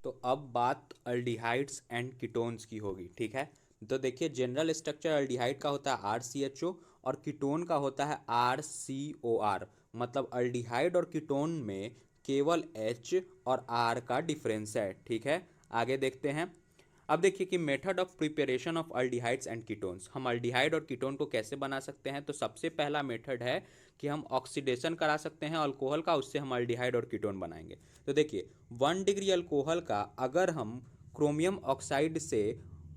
तो अब बात अल्डिहाइड्स एंड कीटोन्स की होगी, ठीक है। तो देखिए, जनरल स्ट्रक्चर अल्डिहाइड का होता है RCHO और कीटोन का होता है RCOR। मतलब अल्डिहाइड और कीटोन में केवल H और R का डिफरेंस है, ठीक है। आगे देखते हैं। अब देखिए कि method of preparation of aldehydes and ketones, हम अल्डिहाइड और कीटोन को कैसे बना सकते हैं। तो सबसे पहला मेथड है कि हम ऑक्सीडेशन करा सकते हैं अल्कोहल का, उससे हम अल्डिहाइड और कीटोन बनाएंगे। तो देखिए 1 डिग्री अल्कोहल का अगर हम क्रोमियम ऑक्साइड से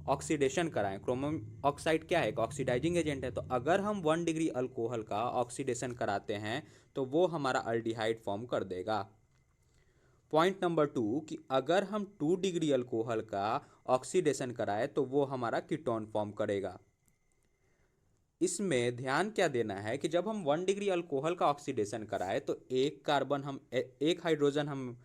ऑक्सीडेशन कराएं, क्रोमियम ऑक्साइड क्या है, एक ऑक्सीडाइजिंग एजेंट है। तो अगर हम 1 डिग्री अल्कोहल का ऑक्सीडेशन कराते हैं तो वो हमारा अल्डिहाइड फॉर्म कर देगा। पॉइंट नंबर 2 कि अगर हम 2 डिग्री अल्कोहल का ऑक्सीडेशन कराए तो वो हमारा कीटोन फॉर्म करेगा। इसमें ध्यान क्या देना है कि जब हम 1 डिग्री अल्कोहल का ऑक्सीडेशन कराए तो एक कार्बन हम एक हाइड्रोजन हम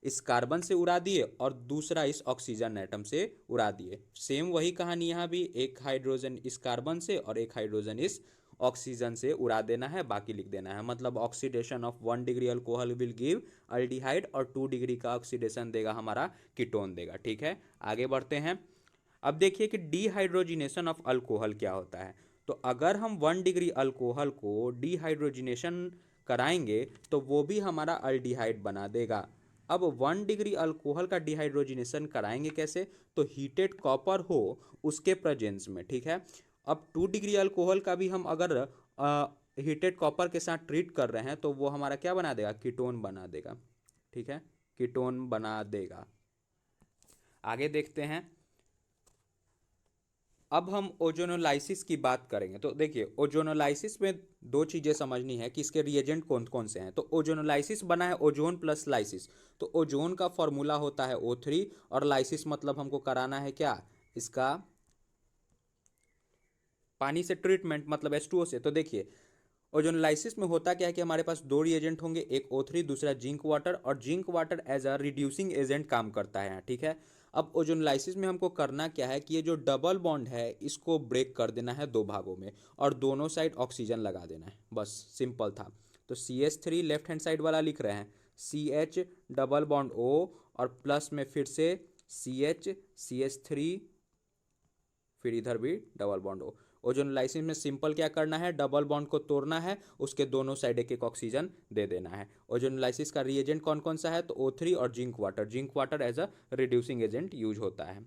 इस कार्बन से उड़ा दिए और दूसरा इस ऑक्सीजन एटम से उड़ा दिए। सेम वही कहानी यहाँ भी, एक हाइड्रोजन इस कार्बन से और एक हाइड्रोजन इस ऑक्सीजन से उड़ा देना है, बाकी लिख देना है। मतलब oxidation of 1 degree alcohol will give aldehyde और 2 डिग्री का ऑक्सीडेशन देगा हमारा कीटोन देगा, ठीक है। आगे बढ़ते हैं। अब देखिए कि डिहाइड्रोजिनेशन ऑफ अल्कोहल क्या होता है। तो अगर हम 1 डिग्री अल्कोहल को डिहाइड्रोजिनेशन कराएंगे तो वो भी हमारा अल्डिहाइड बना देगा। अब 1 डिग्री अल्कोहल का डिहाइड्रोजिनेशन कराएंगे कैसे, तो हीटेड कॉपर हो उसके प्रेजेंस में, ठीक है। अब 2 डिग्री अल्कोहल का भी हम अगर हीटेड कॉपर के साथ ट्रीट कर रहे हैं तो वो हमारा क्या बना देगा, कीटोन बना देगा, ठीक है, कीटोन बना देगा। आगे देखते हैं। अब हम ओजोनोलाइसिस की बात करेंगे। तो देखिए ओजोनोलाइसिस में दो चीज़ें समझनी है कि इसके रिएजेंट कौन कौन से हैं। तो ओजोनोलाइसिस बना है ओजोन प्लस लाइसिस। तो ओजोन का फॉर्मूला होता है O3 और लाइसिस मतलब हमको कराना है क्या, इसका पानी से ट्रीटमेंट, मतलब H2O से। तो देखिए ओजोनलाइसिस में होता क्या है कि हमारे पास दो रिएजेंट होंगे, एक O3 दूसरा जिंक वाटर, और zinc water as a reducing agent काम करता है, ठीक है। अब ओजोनलाइसिस में हमको करना क्या है कि ये जो डबल बॉन्ड है इसको ब्रेक कर देना है दो भागों में और दोनों साइड ऑक्सीजन लगा देना है, बस सिंपल था। तो CH3 लेफ्ट हैंड साइड वाला लिख रहे हैं, CH डबल बॉन्ड O और प्लस में फिर से CH3, फिर इधर भी डबल बॉन्ड O। ओजोनलाइसिस में सिंपल क्या करना है, डबल बॉन्ड को तोड़ना है, उसके दोनों साइड एक एक ऑक्सीजन दे देना है। ओजोनलाइसिस का रिएजेंट कौन कौन सा है, तो O3 और zinc water as a reducing agent use होता है।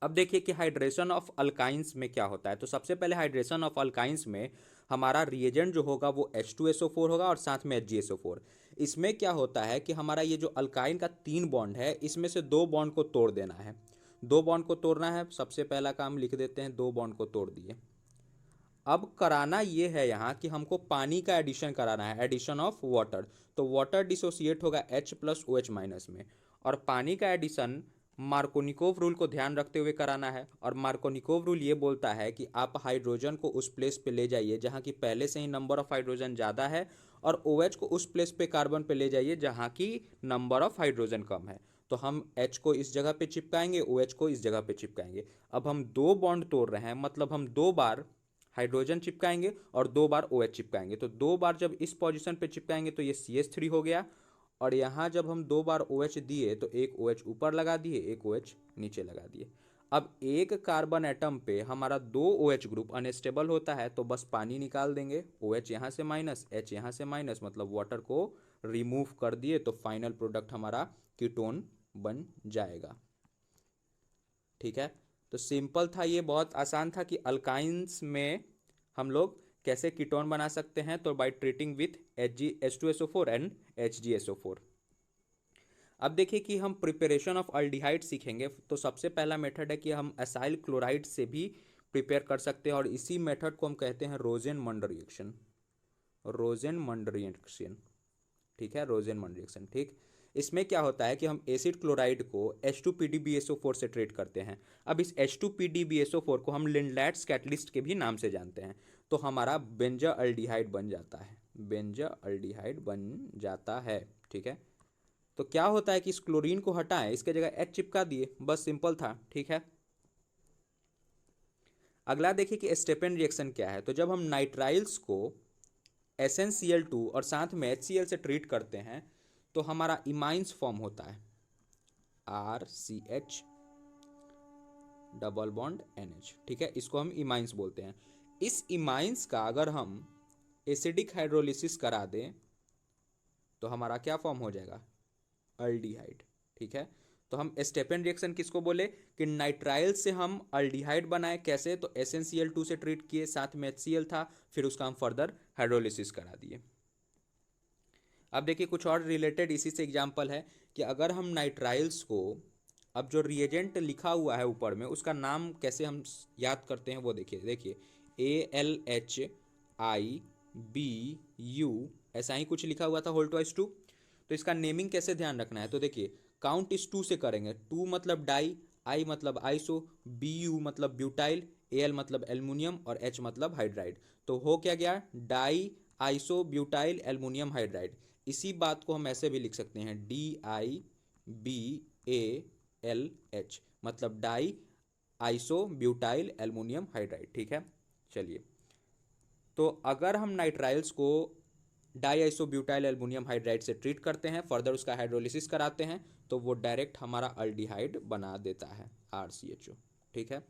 अब देखिए कि हाइड्रेशन ऑफ अल्काइंस में क्या होता है। तो सबसे पहले हाइड्रेशन ऑफ अल्काइंस में हमारा रिएजेंट जो होगा वो H2SO4 होगा और साथ में HgSO4। इसमें क्या होता है कि हमारा ये जो अल्काइन का 3 बॉन्ड है इसमें से 2 बॉन्ड को तोड़ देना है। 2 बॉन्ड को तोड़ना है, सबसे पहला काम लिख देते हैं, 2 बॉन्ड को तोड़ दिए। अब कराना ये है यहाँ कि हमको पानी का एडिशन कराना है, एडिशन ऑफ वाटर। तो वाटर डिसोसिएट होगा H प्लस OH माइनस में, और पानी का एडिशन मार्कोनिकोव रूल को ध्यान रखते हुए कराना है। और मार्कोनिकोव रूल ये बोलता है कि आप हाइड्रोजन को उस प्लेस पे ले जाइए जहाँ की पहले से ही नंबर ऑफ हाइड्रोजन ज़्यादा है, और OH को उस प्लेस पे कार्बन पे ले जाइए जहाँ की नंबर ऑफ हाइड्रोजन कम है। तो हम H को इस जगह पे चिपकाएंगे, OH को इस जगह पे चिपकाएंगे। अब हम 2 बॉन्ड तोड़ रहे हैं, मतलब हम 2 बार हाइड्रोजन चिपकाएंगे और 2 बार OH चिपकाएंगे। तो 2 बार जब इस पोजीशन पे चिपकाएंगे तो ये CH3 हो गया, और यहाँ जब हम 2 बार OH दिए तो एक OH ऊपर लगा दिए, एक OH नीचे लगा दिए। अब एक कार्बन एटम पे हमारा 2 OH ग्रुप अनस्टेबल होता है, तो बस पानी निकाल देंगे, OH यहाँ से माइनस, H यहाँ से माइनस, मतलब वाटर को रिमूव कर दिए, तो फाइनल प्रोडक्ट हमारा कीटोन बन जाएगा, ठीक है। तो सिंपल था, ये बहुत आसान था कि अल्काइंस में हम लोग कैसे कीटोन बना सकते हैं। तो by treating with H2SO4 and HgSO4। अब देखिए कि हम प्रिपरेशन ऑफ अल्डिहाइड सीखेंगे। तो सबसे पहला मेथड है कि हम एसाइल क्लोराइड से भी प्रिपेयर कर सकते हैं, और इसी मेथड को हम कहते हैं रोजेनमंड रिएक्शन, रोजेनमंड रिएक्शन, ठीक है, रोजेनमंड रिएक्शन, ठीक। इसमें क्या होता है कि हम एसिड क्लोराइड को H2PdBSO4 से ट्रीट करते हैं। अब इस H2PdBSO4 को हम लिंडलैट्स कैटलिस्ट के भी नाम से जानते हैं। तो हमारा बेंजाल्डिहाइड बन जाता है, बेंजाल्डिहाइड बन जाता है, ठीक है। तो क्या होता है कि इस क्लोरीन को हटाएं, इसके जगह H चिपका दिए, बस सिंपल था, ठीक है। अगला देखिए कि स्टेपेन रिएक्शन क्या है। तो जब हम नाइट्राइल्स को SnCl2 और साथ में HCl से ट्रीट करते हैं तो हमारा इमाइंस फॉर्म होता है, RCH डबल बॉन्ड NH, ठीक है, इसको हम इमाइंस बोलते हैं। इस इमाइंस का अगर हम एसिडिक हाइड्रोलिसिस करा दें तो हमारा क्या फॉर्म हो जाएगा, अल्डिहाइड, ठीक है। तो हम स्टेपन रिएक्शन किसको बोले कि नाइट्राइल से हम अल्डिहाइड बनाए, कैसे, तो SnCl2 से ट्रीट किए, साथ में HCl था, फिर उसका हम फर्दर हाइड्रोलिसिस करा दिए। अब देखिए कुछ और रिलेटेड इसी से एग्जांपल है कि अगर हम नाइट्राइल्स को, अब जो रिएजेंट लिखा हुआ है ऊपर में उसका नाम कैसे हम याद करते हैं वो देखिए ALHIBU ऐसा ही कुछ लिखा हुआ था होल्टवाइज 2। तो इसका नेमिंग कैसे ध्यान रखना है, तो देखिए काउंट इस 2 से करेंगे, 2 मतलब डाई, आई मतलब आइसो, BU मतलब ब्यूटाइल, AL मतलब एल्युमिनियम और H मतलब हाइड्राइड। तो हो क्या गया, di iso butyl aluminium hydride. इसी बात को हम ऐसे भी लिख सकते हैं DIBALH मतलब di iso butyl aluminium hydride, ठीक है। चलिए, तो अगर हम नाइट्राइल्स को di iso butyl aluminium hydride से ट्रीट करते हैं, फर्दर उसका हाइड्रोलिसिस कराते हैं, तो वो डायरेक्ट हमारा अल्डिहाइड बना देता है RCHO, ठीक है।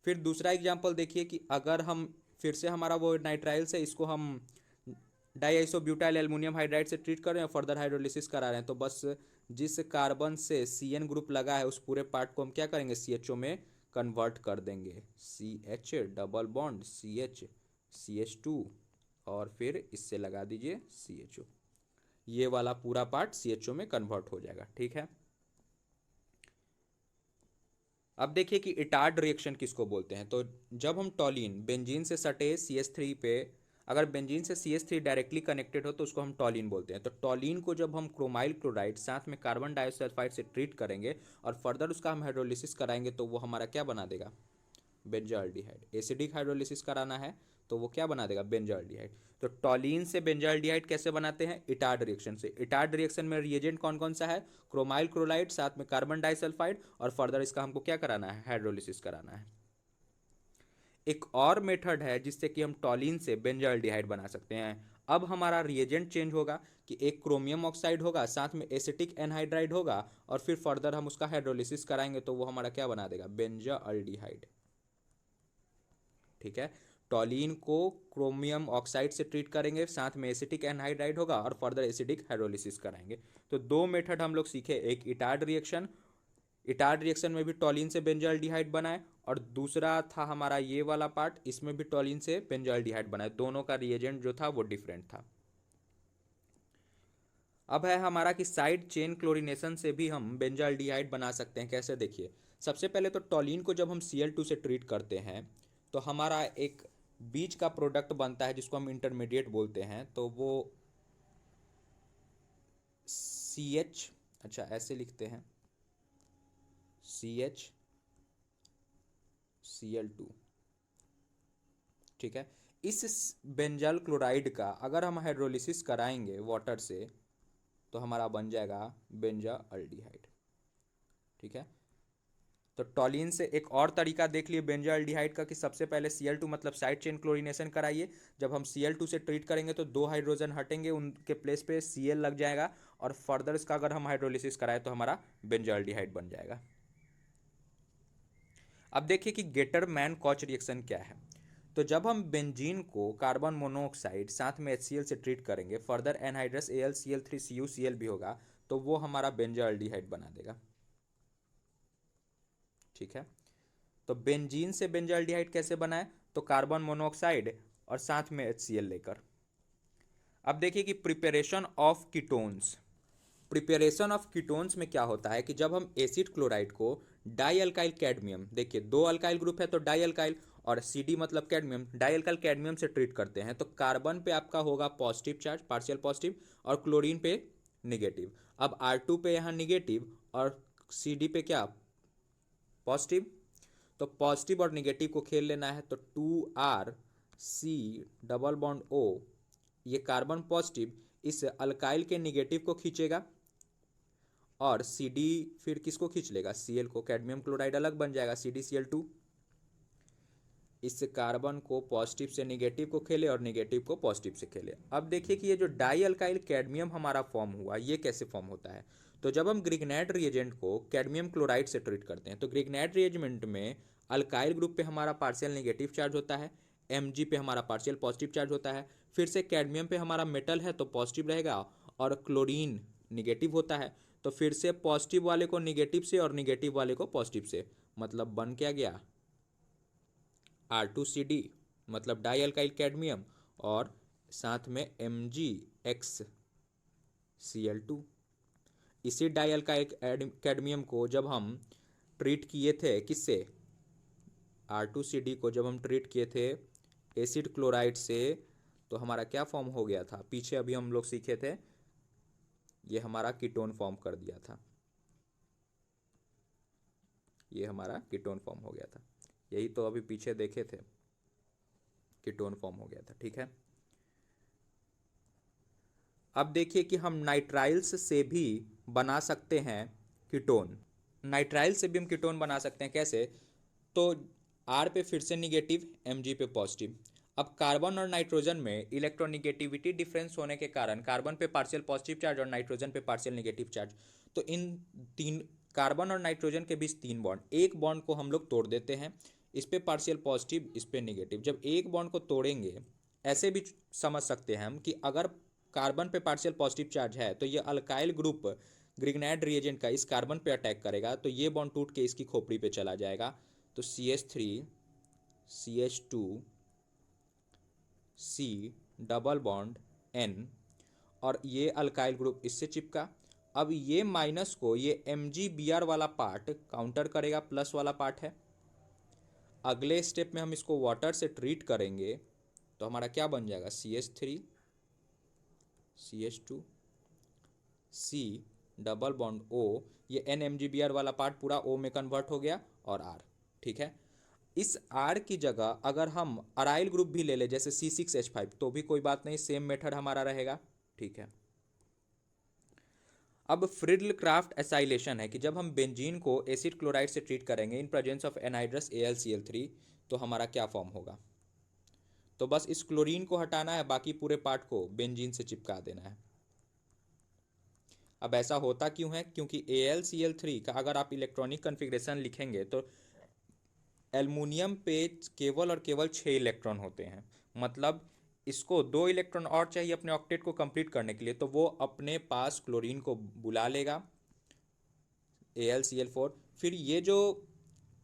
फिर दूसरा एग्जांपल देखिए कि अगर हम फिर से हमारा वो नाइट्राइल्स है, इसको हम di iso butyl aluminium hydride से ट्रीट कर रहे हैं, फर्दर हाइड्रोलिसिस करा रहे हैं, तो बस जिस कार्बन से CN ग्रुप लगा है उस पूरे पार्ट को हम क्या करेंगे, CHO में कन्वर्ट कर देंगे, CH double bond CH CH2 और फिर इससे लगा दीजिए CHO, ये वाला पूरा पार्ट CHO में कन्वर्ट हो जाएगा, ठीक है। अब देखिए कि इटार्ड रिएक्शन किसको बोलते हैं, तो जब हम टॉलिन बेंजीन से सटे CH3 पे, अगर बेंजीन से CH3 डायरेक्टली कनेक्टेड हो तो उसको हम टॉलिन बोलते हैं। तो टॉलिन को जब हम क्रोमाइल क्लोराइड साथ में कार्बन डाइऑक्साइड से ट्रीट करेंगे और फर्दर उसका हम हाइड्रोलिसिस कराएंगे तो वो हमारा क्या बना देगा, बेंजाल्डिहाइड। एसिडिक हाइड्रोलिसिस कराना है तो वो क्या बना देगा, बेंजाल्डिहाइड। तो टॉलिन से बेंजाल्डिहाइड कैसे बनाते हैं, इटार्ड रिएक्शन से। इटार्ड रिएक्शन में रिएजेंट कौन कौन सा है, क्रोमाइल क्लोराइड साथ में कार्बन डाइसल्फाइड, और फर्दर इसका हमको क्या कराना है, हाइड्रोलिसिस कराना है। एक और मेथड है जिससे कि हम टॉलिन से बेंजाल्डिहाइड बना सकते हैं। अब हमारा रिएजेंट चेंज होगा कि एक क्रोमियम ऑक्साइड होगा, साथ में एसिटिक एनहाइड्राइड होगा, और फिर फर्दर हम उसका हाइड्रोलिसिस कराएंगे तो वो हमारा क्या बना देगा, बेंजाल्डिहाइड, ठीक है। टॉलिन को क्रोमियम ऑक्साइड से ट्रीट करेंगे, साथ में एसिटिक एनहाइड्राइड होगा और फर्दर एसिडिक हाइड्रोलिसिस कराएंगे। तो दो मेथड हम लोग सीखे, एक इटार्ड रिएक्शन, इटार्ड रिएक्शन में भी टॉलिन से बेंजाल्डिहाइड बनाए, और दूसरा था हमारा ये वाला पार्ट, इसमें भी टॉलिन से बेंजाल्डिहाइड बनाए, दोनों का रिएजेंट जो था वो डिफरेंट था। अब है हमारा कि साइड चेन क्लोरीनेशन से भी हम बेंजाल्डिहाइड बना सकते हैं, कैसे, देखिए। सबसे पहले तो टॉलिन को जब हम Cl2 से ट्रीट करते हैं तो हमारा एक बीच का प्रोडक्ट बनता है जिसको हम इंटरमीडिएट बोलते हैं, तो वो CH, अच्छा ऐसे लिखते हैं, CH Cl2, ठीक है। इस बेंजाल क्लोराइड का अगर हम हाइड्रोलिसिस कराएंगे वाटर से तो हमारा बन जाएगा बेंजाल्डिहाइड, ठीक है। तो टॉलिन से एक और तरीका देख लिए बेंजाल्डिहाइड का कि सबसे पहले Cl2 मतलब साइड चेन क्लोरीनेशन कराइए, जब हम Cl2 से ट्रीट करेंगे तो 2 हाइड्रोजन हटेंगे, उनके प्लेस पे Cl लग जाएगा, और फर्दर इसका अगर हम हाइड्रोलिसिस कराए तो हमारा बेंजाल्डिहाइड बन जाएगा। अब देखिए कि गेटर मैन कॉच रिएक्शन क्या है। तो जब हम बेंजीन को कार्बन मोनोऑक्साइड साथ में HCl से ट्रीट करेंगे, फर्दर एनहाइड्रस AlCl3CuCl भी होगा, तो वो हमारा बेंजाल्डिहाइड बना देगा, ठीक है। तो बेंजीन से बेंजाल्डिहाइड कैसे बनाए, तो कार्बन मोनोऑक्साइड और साथ में HCl लेकर। अब देखिए कि preparation of ketones, preparation of ketones में क्या होता है कि जब हम एसिड क्लोराइड को डाई अल्काइल कैडमियम, देखिए दो अल्काइल ग्रुप है तो डाई अल्काइल, और CD मतलब कैडमियम, डाई अल्काइल कैडमियम से ट्रीट करते हैं तो कार्बन पे आपका होगा पॉजिटिव चार्ज, पार्शियल पॉजिटिव, और क्लोरीन पे निगेटिव। अब R2 पे यहाँ निगेटिव और CD पे क्या, पॉजिटिव। तो पॉजिटिव और निगेटिव को खेल लेना है, तो 2RC डबल बॉन्ड O, ये कार्बन पॉजिटिव इस अल्काइल के निगेटिव को खींचेगा, और CD फिर किसको खींच लेगा, Cl को, कैडमियम क्लोराइड अलग बन जाएगा CdCl2। इस कार्बन को पॉजिटिव से निगेटिव को खेले और निगेटिव को पॉजिटिव से खेले। अब देखिए कि ये जो डाई अल्काइल कैडमियम हमारा फॉर्म हुआ, ये कैसे फॉर्म होता है, तो जब हम ग्रिग्नाइट रिएजेंट को कैडमियम क्लोराइड से ट्रीट करते हैं तो ग्रिग्नाइट रिएजेंट में अल्काइल ग्रुप पे हमारा पार्शियल नेगेटिव चार्ज होता है, Mg पे हमारा पार्शियल पॉजिटिव चार्ज होता है, फिर से कैडमियम पे हमारा मेटल है तो पॉजिटिव रहेगा, और क्लोरीन निगेटिव होता है तो फिर से पॉजिटिव वाले को निगेटिव से और निगेटिव वाले को पॉजिटिव से, मतलब बन क्या गया R2CD, मतलब डाई अल्काइल कैडमियम, और साथ में MgXCl2। इसी डाई अल्काइल कैडमियम को जब हम ट्रीट किए थे किससे, R2CD को जब हम ट्रीट किए थे एसिड क्लोराइड से, तो हमारा क्या फॉर्म हो गया था, पीछे अभी हम लोग सीखे थे, ये हमारा कीटोन फॉर्म कर दिया था, ये हमारा कीटोन फॉर्म हो गया था, यही तो अभी पीछे देखे थे, कीटोन फॉर्म हो गया था। ठीक है, अब देखिए कि हम नाइट्राइल्स से भी बना सकते हैं कीटोन। नाइट्राइल से भी हम कीटोन बना सकते हैं, कैसे, तो R पे फिर से निगेटिव, Mg पे पॉजिटिव। अब कार्बन और नाइट्रोजन में इलेक्ट्रोनिगेटिविटी डिफरेंस होने के कारण कार्बन पे पार्शियल पॉजिटिव चार्ज और नाइट्रोजन पे पार्शियल नेगेटिव चार्ज, तो इन तीन कार्बन और नाइट्रोजन के बीच तीन बॉन्ड, एक बॉन्ड को हम लोग तोड़ देते हैं, इस पे पार्शियल पॉजिटिव, इस पे निगेटिव। जब एक बॉन्ड को तोड़ेंगे, ऐसे भी समझ सकते हैं हम कि अगर कार्बन पे पार्शियल पॉजिटिव चार्ज है तो ये अल्काइल ग्रुप ग्रिग्नाइट रिएजेंट का इस कार्बन पे अटैक करेगा, तो ये बॉन्ड टूट के इसकी खोपड़ी पे चला जाएगा, तो CH3 CH2 C double bond N, और ये अल्काइल ग्रुप इससे चिपका। अब ये माइनस को ये MgBr वाला पार्ट काउंटर करेगा, प्लस वाला पार्ट है। अगले स्टेप में हम इसको वाटर से ट्रीट करेंगे तो हमारा क्या बन जाएगा, CH3 CH2 C double bond O, ये NMgBr वाला पार्ट पूरा O में कन्वर्ट हो गया, और R। ठीक है, इस R की जगह अगर हम अराइल ग्रुप भी ले ले जैसे C6H5 तो भी कोई बात नहीं, सेम मेथड हमारा रहेगा। ठीक है, अब फ्रिडल क्राफ्ट एसाइलेशन है कि जब हम बेंजीन को एसिड क्लोराइड से ट्रीट करेंगे in presence of anhydrous AlCl3 तो हमारा क्या फॉर्म होगा, तो बस इस क्लोरीन को हटाना है, बाकी पूरे पार्ट को बेंजीन से चिपका देना है। अब ऐसा होता क्यों है, क्योंकि AlCl3 का अगर आप इलेक्ट्रॉनिक कन्फिग्रेशन लिखेंगे तो एल्युमिनियम पे केवल और केवल 6 इलेक्ट्रॉन होते हैं, मतलब इसको 2 इलेक्ट्रॉन और चाहिए अपने ऑक्टेट को कंप्लीट करने के लिए, तो वो अपने पास क्लोरीन को बुला लेगा AlCl4, फिर ये जो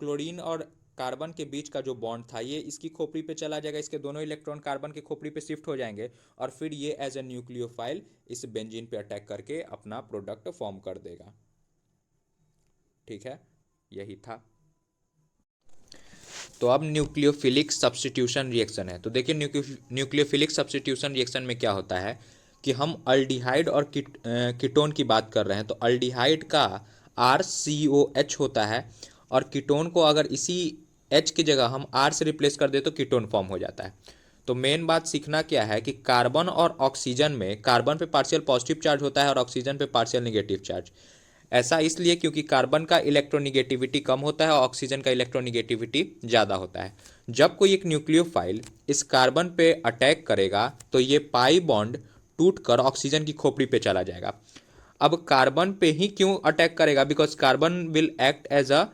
क्लोरीन और कार्बन के बीच का जो बॉन्ड था ये इसकी खोपड़ी पे चला जाएगा, इसके दोनों इलेक्ट्रॉन कार्बन की खोपड़ी पे शिफ्ट हो जाएंगे, और फिर ये एज ए न्यूक्लियोफाइल इस बेंजीन पे अटैक करके अपना प्रोडक्ट फॉर्म कर देगा। ठीक है, यही था। तो अब न्यूक्लियोफिलिक सब्स्टिट्यूशन रिएक्शन है, तो देखिए न्यूक्लियोफिलिक सब्स्टिट्यूशन रिएक्शन में क्या होता है कि हम अल्डिहाइड और कीटोन की बात कर रहे हैं, तो अल्डिहाइड का RCOH होता है, और कीटोन को अगर इसी H की जगह हम R से रिप्लेस कर दे तो कीटोन फॉर्म हो जाता है। तो मेन बात सीखना क्या है कि कार्बन और ऑक्सीजन में कार्बन पे पार्शियल पॉजिटिव चार्ज होता है और ऑक्सीजन पे पार्शियल नेगेटिव चार्ज। ऐसा इसलिए क्योंकि कार्बन का इलेक्ट्रोनिगेटिविटी कम होता है और ऑक्सीजन का इलेक्ट्रोनिगेटिविटी ज़्यादा होता है। जब कोई एक न्यूक्लियोफाइल इस कार्बन पे अटैक करेगा तो ये पाई बॉन्ड टूटकर ऑक्सीजन की खोपड़ी पे चला जाएगा। अब कार्बन पे ही क्यों अटैक करेगा, because carbon will act as a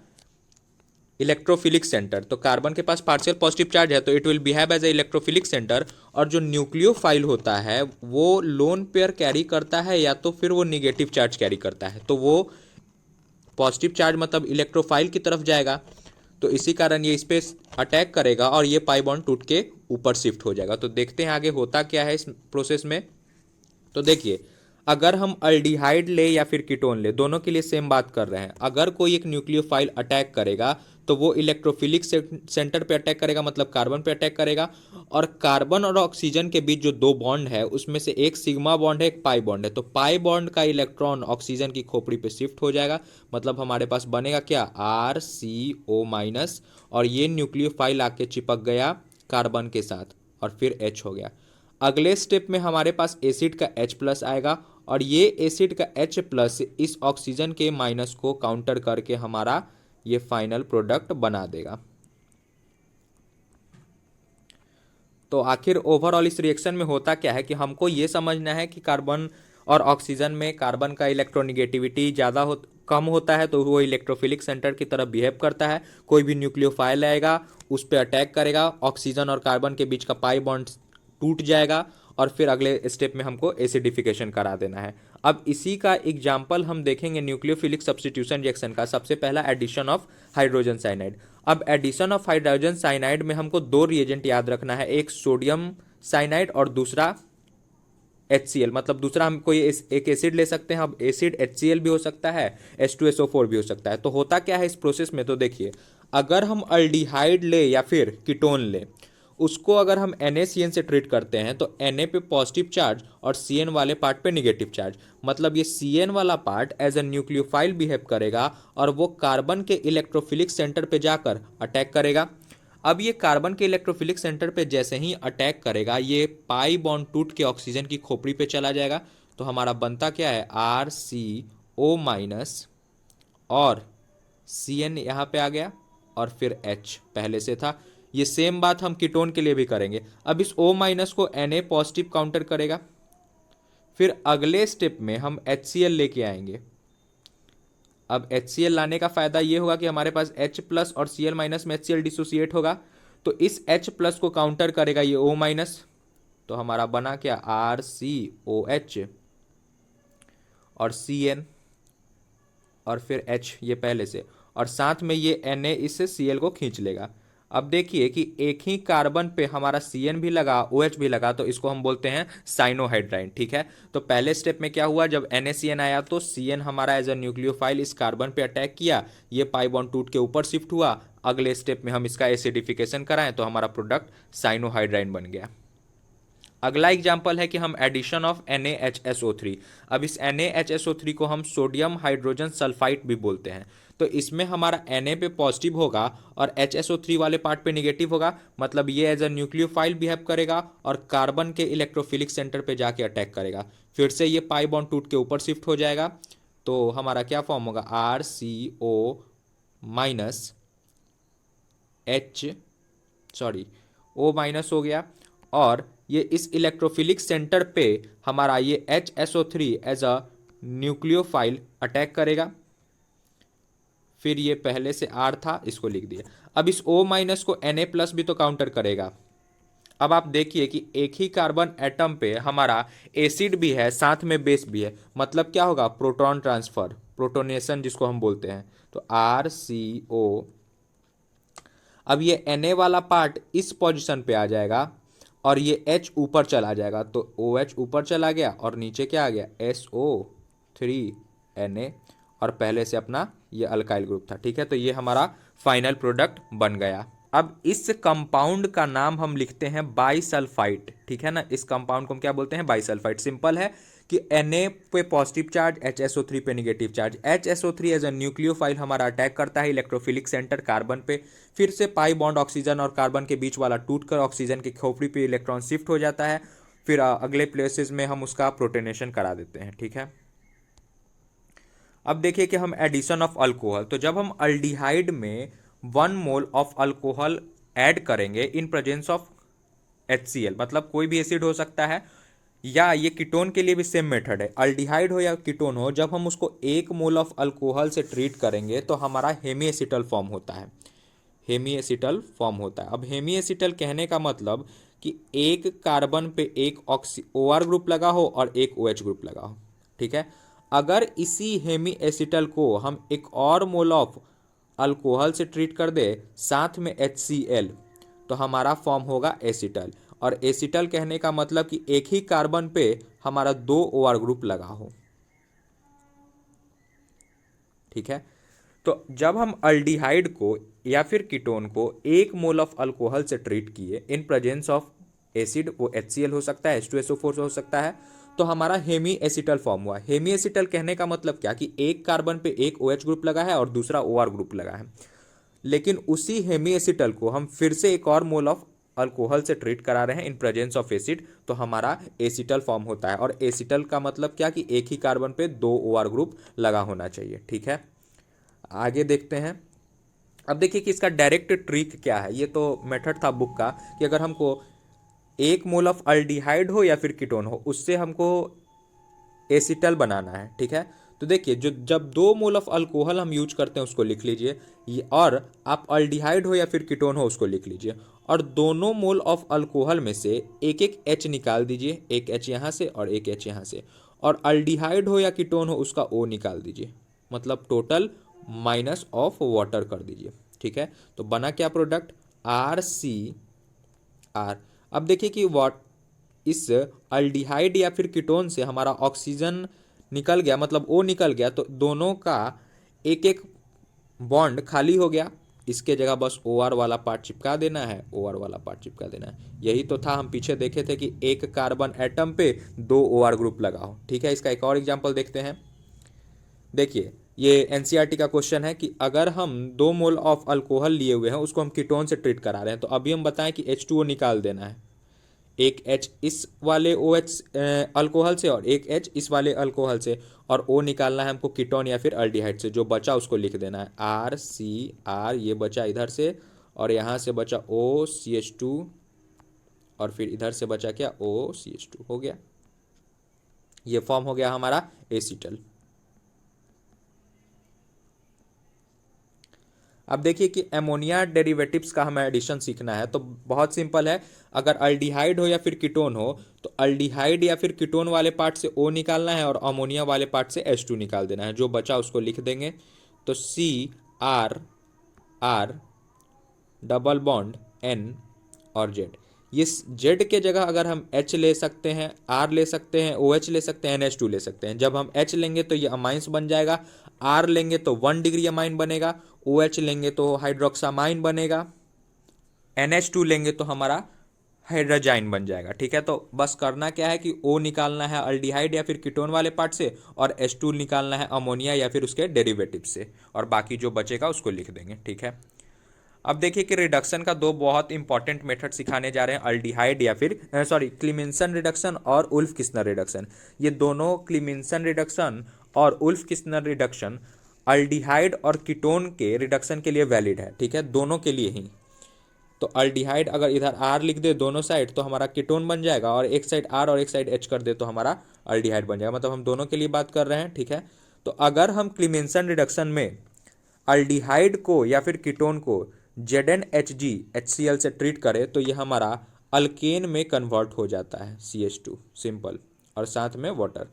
electrophilic centre, तो कार्बन के पास पार्शियल पॉजिटिव चार्ज है तो it will behave as a electrophilic centre, और जो न्यूक्लियोफाइल होता है वो लोन पेयर कैरी करता है या तो फिर वो निगेटिव चार्ज कैरी करता है, तो वो पॉजिटिव चार्ज मतलब इलेक्ट्रोफाइल की तरफ जाएगा, तो इसी कारण ये इस पे अटैक करेगा और ये पाई बॉन्ड टूट के ऊपर शिफ्ट हो जाएगा। तो देखते हैं आगे होता क्या है इस प्रोसेस में। तो देखिए, अगर हम अल्डिहाइड ले या फिर कीटोन ले, दोनों के लिए सेम बात कर रहे हैं। अगर कोई एक न्यूक्लियोफाइल अटैक करेगा तो वो इलेक्ट्रोफिलिक सेंटर पे अटैक करेगा, मतलब कार्बन पे अटैक करेगा, और कार्बन और ऑक्सीजन के बीच जो दो बॉन्ड है उसमें से एक सिग्मा बॉन्ड है, एक पाई बॉन्ड है, तो पाई बॉन्ड का इलेक्ट्रॉन ऑक्सीजन की खोपड़ी पे शिफ्ट हो जाएगा, मतलब हमारे पास बनेगा क्या, RCO-, और ये न्यूक्लियोफाइल आके चिपक गया कार्बन के साथ और फिर H हो गया। अगले स्टेप में हमारे पास एसिड का H+ आएगा, और ये एसिड का H+ इस ऑक्सीजन के माइनस को काउंटर करके हमारा ये फाइनल प्रोडक्ट बना देगा। तो आखिर ओवरऑल इस रिएक्शन में होता क्या है कि हमको ये समझना है कि कार्बन और ऑक्सीजन में कार्बन का इलेक्ट्रोनिगेटिविटी ज़्यादा कम होता है, तो वो इलेक्ट्रोफिलिक सेंटर की तरह बिहेव करता है। कोई भी न्यूक्लियोफाइल आएगा उस पर अटैक करेगा, ऑक्सीजन और कार्बन के बीच का पाई बॉन्ड टूट जाएगा और फिर अगले स्टेप में हमको एसिडिफिकेशन करा देना है। अब इसी का एग्जाम्पल हम देखेंगे न्यूक्लियोफिलिक सब्स्टिट्यूशन रिएक्शन का। सबसे पहला एडिशन ऑफ हाइड्रोजन साइनाइड। अब एडिशन ऑफ हाइड्रोजन साइनाइड में हमको दो रिएजेंट याद रखना है, एक सोडियम साइनाइड और दूसरा HCl। मतलब दूसरा हम कोई एक एसिड ले सकते हैं, अब एसिड HCl भी हो सकता है, H2SO4 भी हो सकता है। तो होता क्या है इस प्रोसेस में, तो देखिए अगर हम अल्डिहाइड ले या फिर कीटोन ले, उसको अगर हम NaCN से ट्रीट करते हैं तो Na पे पॉजिटिव चार्ज और Cn वाले पार्ट पे निगेटिव चार्ज, मतलब ये Cn वाला part as a nucleophile behave करेगा और वो कार्बन के इलेक्ट्रोफिलिक सेंटर पे जाकर अटैक करेगा। अब ये कार्बन के इलेक्ट्रोफिलिक सेंटर पे जैसे ही अटैक करेगा, ये पाई बॉन्ड टूट के ऑक्सीजन की खोपड़ी पे चला जाएगा। तो हमारा बनता क्या है, RCO- और Cn यहाँ पे आ गया और फिर H पहले से था। ये सेम बात हम कीटोन के लिए भी करेंगे। अब इस O- को Na पॉजिटिव काउंटर करेगा, फिर अगले स्टेप में हम HCl लेके आएंगे। अब HCl लाने का फायदा ये होगा कि हमारे पास H प्लस और Cl माइनस में HCl डिसोसिएट होगा, तो इस H प्लस को काउंटर करेगा ये O माइनस। तो हमारा बना क्या, RCOH और Cn और फिर H ये पहले से, और साथ में ये Na इससे Cl को खींच लेगा। अब देखिए कि एक ही कार्बन पे हमारा Cn भी लगा, OH भी लगा, तो इसको हम बोलते हैं साइनोहाइड्राइन। ठीक है, तो पहले स्टेप में क्या हुआ, जब NaCN आया तो Cn हमारा एज अ न्यूक्लियोफाइल इस कार्बन पे अटैक किया, ये पाई बॉन्ड टूट के ऊपर शिफ्ट हुआ। अगले स्टेप में हम इसका एसिडिफिकेशन कराएं तो हमारा प्रोडक्ट साइनोहाइड्राइन बन गया। अगला एग्जाम्पल है कि हम एडिशन ऑफ NaHSO3। अब इस NaHSO3 को हम सोडियम हाइड्रोजन सल्फाइड भी बोलते हैं। तो इसमें हमारा Na पे पॉजिटिव होगा और HSO3 वाले पार्ट पे निगेटिव होगा, मतलब ये एज अ न्यूक्लियोफाइल बिहेव करेगा और कार्बन के इलेक्ट्रोफिलिक सेंटर पे जाके अटैक करेगा। फिर से ये पाई बॉन्ड टूट के ऊपर शिफ्ट हो जाएगा, तो हमारा क्या फॉर्म होगा, RCO- H सॉरी O- हो गया, और ये इस इलेक्ट्रोफिलिक सेंटर पे हमारा ये HSO3 as a nucleophile attack करेगा। फिर ये पहले से R था, इसको लिख दिया। अब इस O- को Na प्लस भी तो काउंटर करेगा। अब आप देखिए कि एक ही कार्बन एटम पे हमारा एसिड भी है, साथ में बेस भी है, मतलब क्या होगा, प्रोटॉन ट्रांसफर, प्रोटोनेशन जिसको हम बोलते हैं। तो RCO, अब ये Na वाला पार्ट इस पोजीशन पे आ जाएगा और ये H ऊपर चला जाएगा, तो OH ऊपर चला गया और नीचे क्या आ गया, SO3Na, और पहले से अपना ये अल्काइल ग्रुप था। ठीक है, तो ये हमारा फाइनल प्रोडक्ट बन गया। अब इस कंपाउंड का नाम हम लिखते हैं बाइसल्फाइड। ठीक है ना, इस कंपाउंड को हम क्या बोलते हैं, बाइसल्फाइड। सिंपल है कि Na पे पॉजिटिव चार्ज, HSO3 पे negative charge. HSO3 as a nucleophile हमारा अटैक करता है इलेक्ट्रोफिलिक सेंटर कार्बन पे, फिर से पाई बॉन्ड ऑक्सीजन और कार्बन के बीच वाला टूट कर ऑक्सीजन की खोपड़ी पे इलेक्ट्रॉन शिफ्ट हो जाता है। फिर अगले प्लेसेस में हम उसका प्रोटोनेशन करा देते हैं। ठीक है, अब देखिए कि हम एडिशन ऑफ अल्कोहल, तो जब हम अल्डिहाइड में 1 मोल ऑफ अल्कोहल ऐड करेंगे इन प्रेजेंस ऑफ HCl, मतलब कोई भी एसिड हो सकता है, या ये कीटोन के लिए भी सेम मेथड है, अल्डिहाइड हो या कीटोन हो, जब हम उसको 1 मोल ऑफ अल्कोहल से ट्रीट करेंगे तो हमारा हेमी फॉर्म होता है। हेमी फॉर्म होता है। अब हेमी कहने का मतलब कि एक कार्बन पे एक OR ग्रुप लगा हो और एक OH ग्रुप लगा हो। ठीक है, अगर इसी हेमी को हम एक और मोल ऑफ अल्कोहल से ट्रीट कर दे साथ में HCl, तो हमारा फॉर्म होगा एसिटल। और एसिटल कहने का मतलब कि एक ही कार्बन पे हमारा 2 OR ग्रुप लगा हो। ठीक है, तो जब हम अल्डिहाइड को या फिर कीटोन को 1 मोल ऑफ अल्कोहल से ट्रीट किए इन प्रेजेंस ऑफ एसिड, वो HCl हो सकता है, H2SO4 हो सकता है, तो हमारा हेमी एसिटल फॉर्म हुआ। हेमी एसिटल कहने का मतलब क्या कि एक कार्बन पे एक OH ग्रुप लगा है और दूसरा OR ग्रुप लगा है, लेकिन उसी हेमी एसिटल को हम फिर से एक और मोल ऑफ अल्कोहल से ट्रीट करा रहे हैं इन प्रेजेंस ऑफ एसिड, तो हमारा एसिटल फॉर्म होता है। और एसिटल का मतलब क्या कि एक ही कार्बन पे 2 OR ग्रुप लगा होना चाहिए। ठीक है, आगे देखते हैं। अब देखिए कि इसका डायरेक्ट ट्रिक क्या है। ये तो मेथड था बुक का कि अगर हमको 1 मोल ऑफ अल्डिहाइड हो या फिर कीटोन हो, उससे हमको एसिटल बनाना है, ठीक है। तो देखिए जो जब 2 मोल ऑफ अल्कोहल हम यूज करते हैं उसको लिख लीजिए, और आप अल्डिहाइड हो या फिर कीटोन हो उसको लिख लीजिए, और दोनों मोल ऑफ अल्कोहल में से एक एक एच निकाल दीजिए, एक एच यहाँ से और एक एच यहाँ से, और अल्डिहाइड हो या कीटोन हो उसका ओ निकाल दीजिए, मतलब टोटल माइनस ऑफ वाटर कर दीजिए, ठीक है। तो बना क्या प्रोडक्ट, RCR। अब देखिए कि वाट इस अल्डिहाइड या फिर कीटोन से हमारा ऑक्सीजन निकल गया, मतलब ओ निकल गया, तो दोनों का एक एक बॉन्ड खाली हो गया, इसके जगह बस OR वाला पार्ट चिपका देना है, OR वाला पार्ट चिपका देना है। यही तो था, हम पीछे देखे थे कि एक कार्बन एटम पे 2 OR ग्रुप लगा हो, ठीक है। इसका एक और एग्जांपल देखते हैं। देखिए ये एनसीईआरटी का क्वेश्चन है कि अगर हम 2 मोल ऑफ अल्कोहल लिए हुए हैं, उसको हम कीटोन से ट्रीट करा रहे हैं, तो अभी हम बताएं कि H2O निकाल देना है, एक H इस वाले OH अल्कोहल से और एक H इस वाले अल्कोहल से, और O निकालना है हमको कीटोन या फिर अल्डिहाइड से। जो बचा उसको लिख देना है RCR, ये बचा इधर से, और यहाँ से बचा OCH2, और फिर इधर से बचा क्या, OCH2 हो गया। ये फॉर्म हो गया हमारा एसिटल। अब देखिए कि एमोनिया डेरिवेटिव्स का हमें एडिशन सीखना है, तो बहुत सिंपल है। अगर अल्डिहाइड हो या फिर कीटोन हो, तो अल्डिहाइड या फिर कीटोन वाले पार्ट से O निकालना है और अमोनिया वाले पार्ट से H2 निकाल देना है। जो बचा उसको लिख देंगे, तो CR डबल बॉन्ड N और Z। ये Z के जगह अगर हम H ले सकते हैं, R ले सकते हैं, OH ले सकते हैं, NH2 ले सकते हैं। जब हम H लेंगे तो ये अमाइंस बन जाएगा, R लेंगे तो 1 डिग्री अमाइन बनेगा, OH लेंगे तो हाइड्रोक्सामाइन बनेगा, NH2 लेंगे तो हमारा हाइड्रोजाइन बन जाएगा, ठीक है। तो बस करना क्या है कि O निकालना है अल्डिहाइड या फिर कीटोन वाले पार्ट से, और H2 निकालना है अमोनिया या फिर उसके डेरिवेटिव से, और बाकी जो बचेगा उसको लिख देंगे, ठीक है। अब देखिए कि रिडक्शन का 2 बहुत इंपॉर्टेंट मेथड सिखाने जा रहे हैं, अल्डिहाइड या फिर क्लीमेंसन रिडक्शन और उल्फ किस्नर रिडक्शन। ये दोनों क्लीमेंसन रिडक्शन और उल्फ किस्नर रिडक्शन अल्डिहाइड और कीटोन के रिडक्शन के लिए वैलिड है, ठीक है, दोनों के लिए ही। तो अल्डिहाइड अगर इधर R लिख दे दोनों साइड तो हमारा कीटोन बन जाएगा, और एक साइड R और एक साइड H कर दे तो हमारा अल्डिहाइड बन जाएगा, मतलब हम दोनों के लिए बात कर रहे हैं, ठीक है। तो अगर हम क्लीमेंसन रिडक्शन में अल्डिहाइड को या फिर कीटोन को ZnHg HCl से ट्रीट करें, तो ये हमारा अल्केन में कन्वर्ट हो जाता है, CH2 सिंपल, और साथ में वाटर,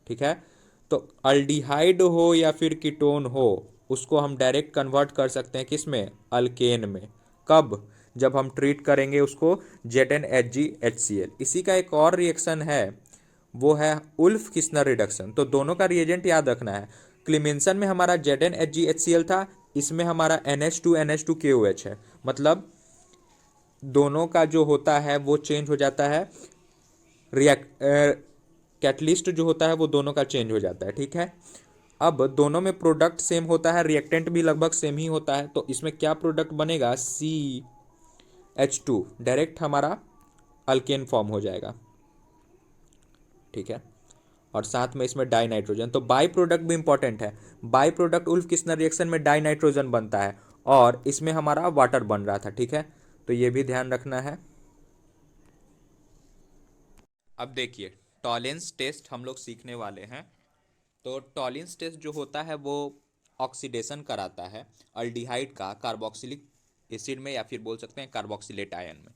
ठीक है। तो अल्डिहाइड हो या फिर कीटोन हो, उसको हम डायरेक्ट कन्वर्ट कर सकते हैं किस में, अल्केन में। कब, जब हम ट्रीट करेंगे उसको ZnHg HCl। इसी का एक और रिएक्शन है, वो है उल्फ किस्नर रिडक्शन। तो दोनों का रिएजेंट याद रखना है। क्लीमेंसन में हमारा ZnHg HCl था, इसमें हमारा NH2NH2KOH है, मतलब दोनों का जो होता है वो चेंज हो जाता है, रिएक्ट कैटलिस्ट जो होता है वो दोनों का चेंज हो जाता है, ठीक है। अब दोनों में प्रोडक्ट सेम होता है, रिएक्टेंट भी लगभग सेम ही होता है, तो इसमें क्या प्रोडक्ट बनेगा, CH2, डायरेक्ट हमारा अल्केन फॉर्म हो जाएगा, ठीक है। और साथ में इसमें डाई नाइट्रोजन, तो बाई प्रोडक्ट भी इंपॉर्टेंट है। By product Wolff Kishner reaction में डाई नाइट्रोजन बनता है, और इसमें हमारा वाटर बन रहा था, ठीक है। तो ये भी ध्यान रखना है। अब देखिए टॉलेंस टेस्ट हम लोग सीखने वाले हैं। तो टॉलेंस टेस्ट जो होता है वो ऑक्सीडेशन कराता है अल्डिहाइड का कार्बोक्सिलिक एसिड में, या फिर बोल सकते हैं कार्बोक्सिलेट आयन में।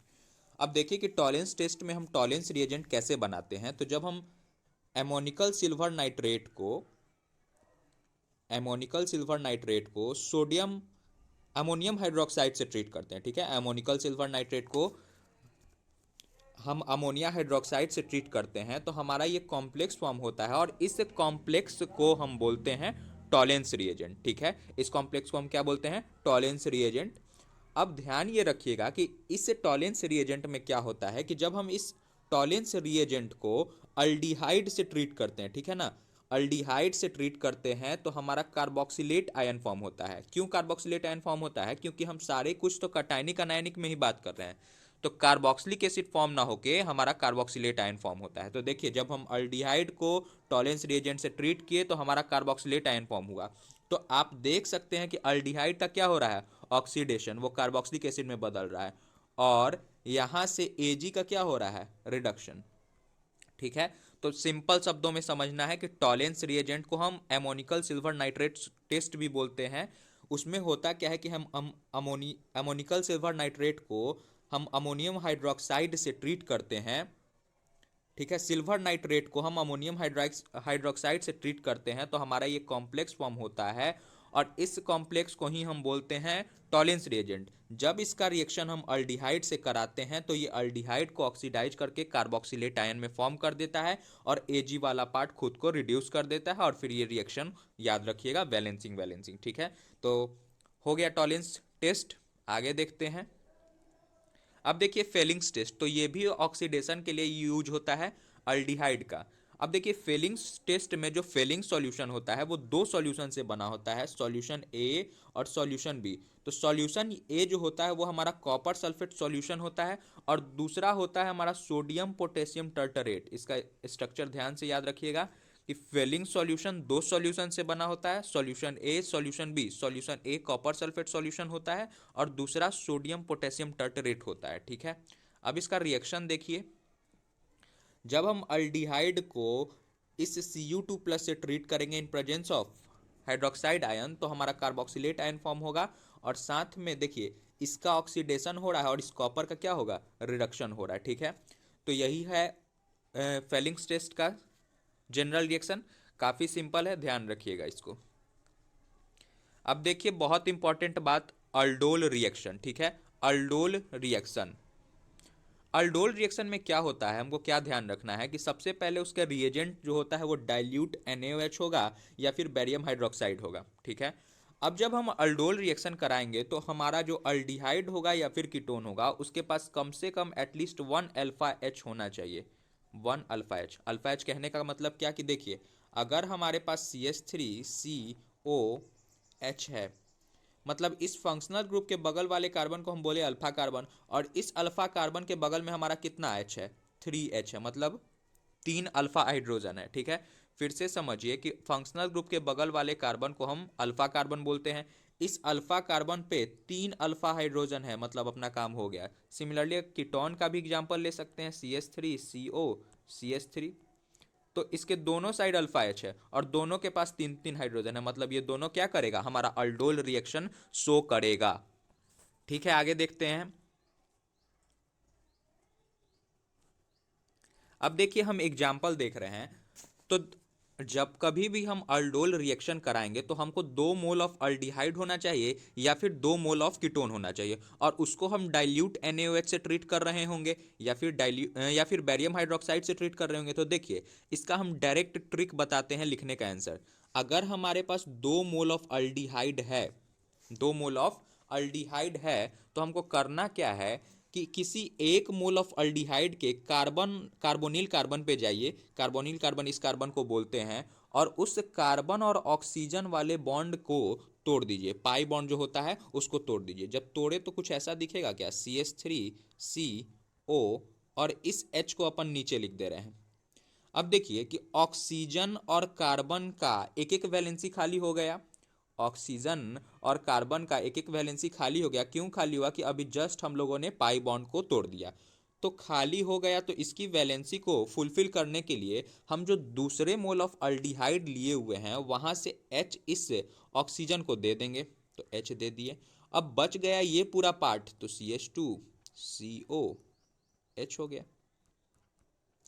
अब देखिए कि टॉलेंस टेस्ट में हम टॉलेंस रिएजेंट कैसे बनाते हैं। तो जब हम एमोनिकल सिल्वर नाइट्रेट को सोडियम अमोनियम हाइड्रोक्साइड से ट्रीट करते हैं, ठीक है। एमोनिकल सिल्वर नाइट्रेट को हम अमोनिया हाइड्रोक्साइड से ट्रीट करते हैं, तो हमारा ये कॉम्प्लेक्स फॉर्म होता है, और इस कॉम्प्लेक्स को हम बोलते हैं टॉलेंस रिएजेंट, ठीक है। इस कॉम्प्लेक्स को हम क्या बोलते हैं, टॉलेंस रिएजेंट। अब ध्यान ये रखिएगा कि इस टॉलेंस रिएजेंट में क्या होता है कि जब हम इस टॉलेंस रिएजेंट को अल्डिहाइड से ट्रीट करते हैं, ठीक है ना, अल्डिहाइड से ट्रीट करते हैं, तो हमारा कार्बोक्सिलेट आयन फॉर्म होता है। क्यों कार्बोक्सिलेट आयन फॉर्म होता है, क्योंकि हम सारे कुछ तो कटायनिक अनायनिक में ही बात कर रहे हैं, तो कार्बोक्सिलिक एसिड फॉर्म ना होके हमारा कार्बोक्सिलेट आयन फॉर्म होता है। तो देखिए जब हम अल्डिहाइड को टॉलेंस रिएजेंट से ट्रीट किए तो हमारा कार्बोक्सिलेट आयन फॉर्म हुआ। तो आप देख सकते हैं कि अल्डिहाइड का क्या हो रहा है, ऑक्सीडेशन, वो कार्बोक्सिलिक एसिड में बदल रहा है, और यहां से Ag का क्या हो रहा है, रिडक्शन, ठीक है। तो सिंपल शब्दों में समझना है कि टॉलेंस रिएजेंट को हम एमोनिकल सिल्वर नाइट्रेट टेस्ट भी बोलते हैं। उसमें होता क्या है कि हम अमोनिकल सिल्वर नाइट्रेट को हम अमोनियम हाइड्रोक्साइड से ट्रीट करते हैं। ठीक है, सिल्वर नाइट्रेट को हम अमोनियम हाइड्रोक्साइड से ट्रीट करते हैं तो हमारा ये कॉम्प्लेक्स फॉर्म होता है, और इस कॉम्प्लेक्स को ही हम बोलते हैं टॉलेंस रिएजेंट। जब इसका रिएक्शन हम अल्डिहाइड से कराते हैं तो ये अल्डिहाइड को ऑक्सीडाइज करके कार्बोक्सिलेट आयन में फॉर्म कर देता है, और एजी वाला पार्ट खुद को रिड्यूस कर देता है, और फिर ये रिएक्शन याद रखिएगा वैलेंसिंग वैलेंसिंग। ठीक है, तो हो गया टॉलेंस टेस्ट। आगे देखते हैं। अब देखिए फेलिंग्स टेस्ट, तो ये भी ऑक्सीडेशन के लिए यूज होता है अल्डिहाइड का। अब देखिए फेलिंग्स टेस्ट में जो फेलिंग सॉल्यूशन होता है वो दो सॉल्यूशन से बना होता है, सॉल्यूशन ए और सॉल्यूशन बी। तो सॉल्यूशन ए जो होता है वो हमारा कॉपर सल्फेट सॉल्यूशन होता है, और दूसरा होता है हमारा सोडियम पोटेशियम टर्टरेट। इसका स्ट्रक्चर ध्यान से याद रखिएगा कि फेलिंग सॉल्यूशन दो सॉल्यूशन से बना होता है, solution A solution B. Solution A copper sulphate solution होता है और दूसरा सोडियम पोटेशियम टर्टरेट होता है। ठीक है, अब इसका रिएक्शन देखिए। जब हम अल्डिहाइड को इस Cu2+ से ट्रीट करेंगे in presence of hydroxide ion तो हमारा कार्बोक्सिलेट आयन फॉर्म होगा, और साथ में देखिए इसका ऑक्सीडेशन हो रहा है और इस कॉपर का क्या होगा, रिडक्शन हो रहा है। ठीक है, तो यही है फेलिंग्स टेस्ट का जनरल रिएक्शन। काफ़ी सिंपल है, ध्यान रखिएगा इसको। अब देखिए बहुत इंपॉर्टेंट बात, अल्डोल रिएक्शन। ठीक है, अल्डोल रिएक्शन। अल्डोल रिएक्शन में क्या होता है, हमको क्या ध्यान रखना है कि सबसे पहले उसका रिएजेंट जो होता है वो डाइल्यूट NaOH होगा या फिर बेरियम हाइड्रोक्साइड होगा। ठीक है, अब जब हम अल्डोल रिएक्शन कराएंगे तो हमारा जो अल्डिहाइड होगा या फिर कीटोन होगा उसके पास कम से कम एटलीस्ट 1 अल्फा एच होना चाहिए। 1 अल्फा एच। अल्फा एच कहने का मतलब क्या कि देखिए अगर हमारे पास CH3COH है, मतलब इस फंक्शनल ग्रुप के बगल वाले कार्बन को हम बोले अल्फा कार्बन, और इस अल्फा कार्बन के बगल में हमारा कितना एच है, 3H है, मतलब 3 अल्फा हाइड्रोजन है। ठीक है, फिर से समझिए कि फंक्शनल ग्रुप के बगल वाले कार्बन को हम अल्फा कार्बन बोलते हैं। इस अल्फा कार्बन पे 3 अल्फा हाइड्रोजन है, मतलब अपना काम हो गया। सिमिलरली कीटोन का भी एग्जांपल ले सकते हैं, CH3CO CH3। तो इसके दोनों साइड अल्फा एच है और दोनों के पास 3 3 हाइड्रोजन है, मतलब ये दोनों क्या करेगा, हमारा अल्डोल रिएक्शन शो करेगा। ठीक है, आगे देखते हैं। अब देखिए हम एग्जाम्पल देख रहे हैं, तो जब कभी भी हम अल्डोल रिएक्शन कराएंगे तो हमको 2 मोल ऑफ अल्डिहाइड होना चाहिए या फिर 2 मोल ऑफ कीटोन होना चाहिए, और उसको हम डाइल्यूट NaOH से ट्रीट कर रहे होंगे या फिर बेरियम हाइड्रोक्साइड से ट्रीट कर रहे होंगे। तो देखिए इसका हम डायरेक्ट ट्रिक बताते हैं लिखने का आंसर। अगर हमारे पास 2 मोल ऑफ अल्डिहाइड है, 2 मोल ऑफ अल्डिहाइड है, तो हमको करना क्या है कि किसी एक मोल ऑफ अल्डिहाइड के कार्बोनिल कार्बन पे जाइए। कार्बोनिल कार्बन इस कार्बन को बोलते हैं, और उस कार्बन और ऑक्सीजन वाले बॉन्ड को तोड़ दीजिए। पाई बॉन्ड जो होता है उसको तोड़ दीजिए। जब तोड़े तो कुछ ऐसा दिखेगा क्या, CH3CO, और इस H को अपन नीचे लिख दे रहे हैं। अब देखिए कि ऑक्सीजन और कार्बन का एक एक वैलेंसी खाली हो गया। ऑक्सीजन और कार्बन का एक एक वैलेंसी खाली हो गया। क्यों खाली हुआ कि अभी जस्ट हम लोगों ने पाई बॉन्ड को तोड़ दिया, तो खाली हो गया। तो इसकी वैलेंसी को फुलफिल करने के लिए हम जो दूसरे मोल ऑफ अल्डिहाइड लिए हुए हैं वहां से H इस ऑक्सीजन को दे देंगे, तो H दे दिए। अब बच गया ये पूरा पार्ट, तो CH2COH हो गया।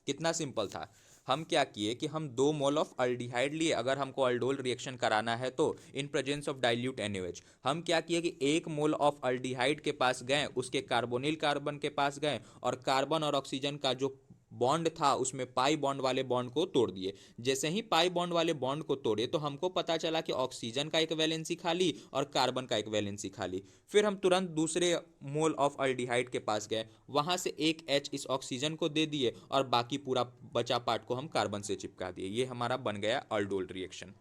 कितना सिंपल था। हम क्या किए कि हम 2 मोल ऑफ अल्डिहाइड लिए, अगर हमको अल्डोल रिएक्शन कराना है तो in presence of dilute NaOH। हम क्या किए कि 1 मोल ऑफ अल्डिहाइड के पास गए, उसके कार्बोनिल कार्बन के पास गए, और कार्बन और ऑक्सीजन का जो बॉन्ड था उसमें पाई बॉन्ड वाले बॉन्ड को तोड़ दिए। जैसे ही पाई बॉन्ड वाले बॉन्ड को तोड़े तो हमको पता चला कि ऑक्सीजन का एक वैलेंसी खाली और कार्बन का एक वैलेंसी खाली। फिर हम तुरंत दूसरे मोल ऑफ अल्डिहाइड के पास गए, वहां से एक H इस ऑक्सीजन को दे दिए और बाकी पूरा बचा पार्ट को हम कार्बन से चिपका दिए। ये हमारा बन गया अल्डोल रिएक्शन।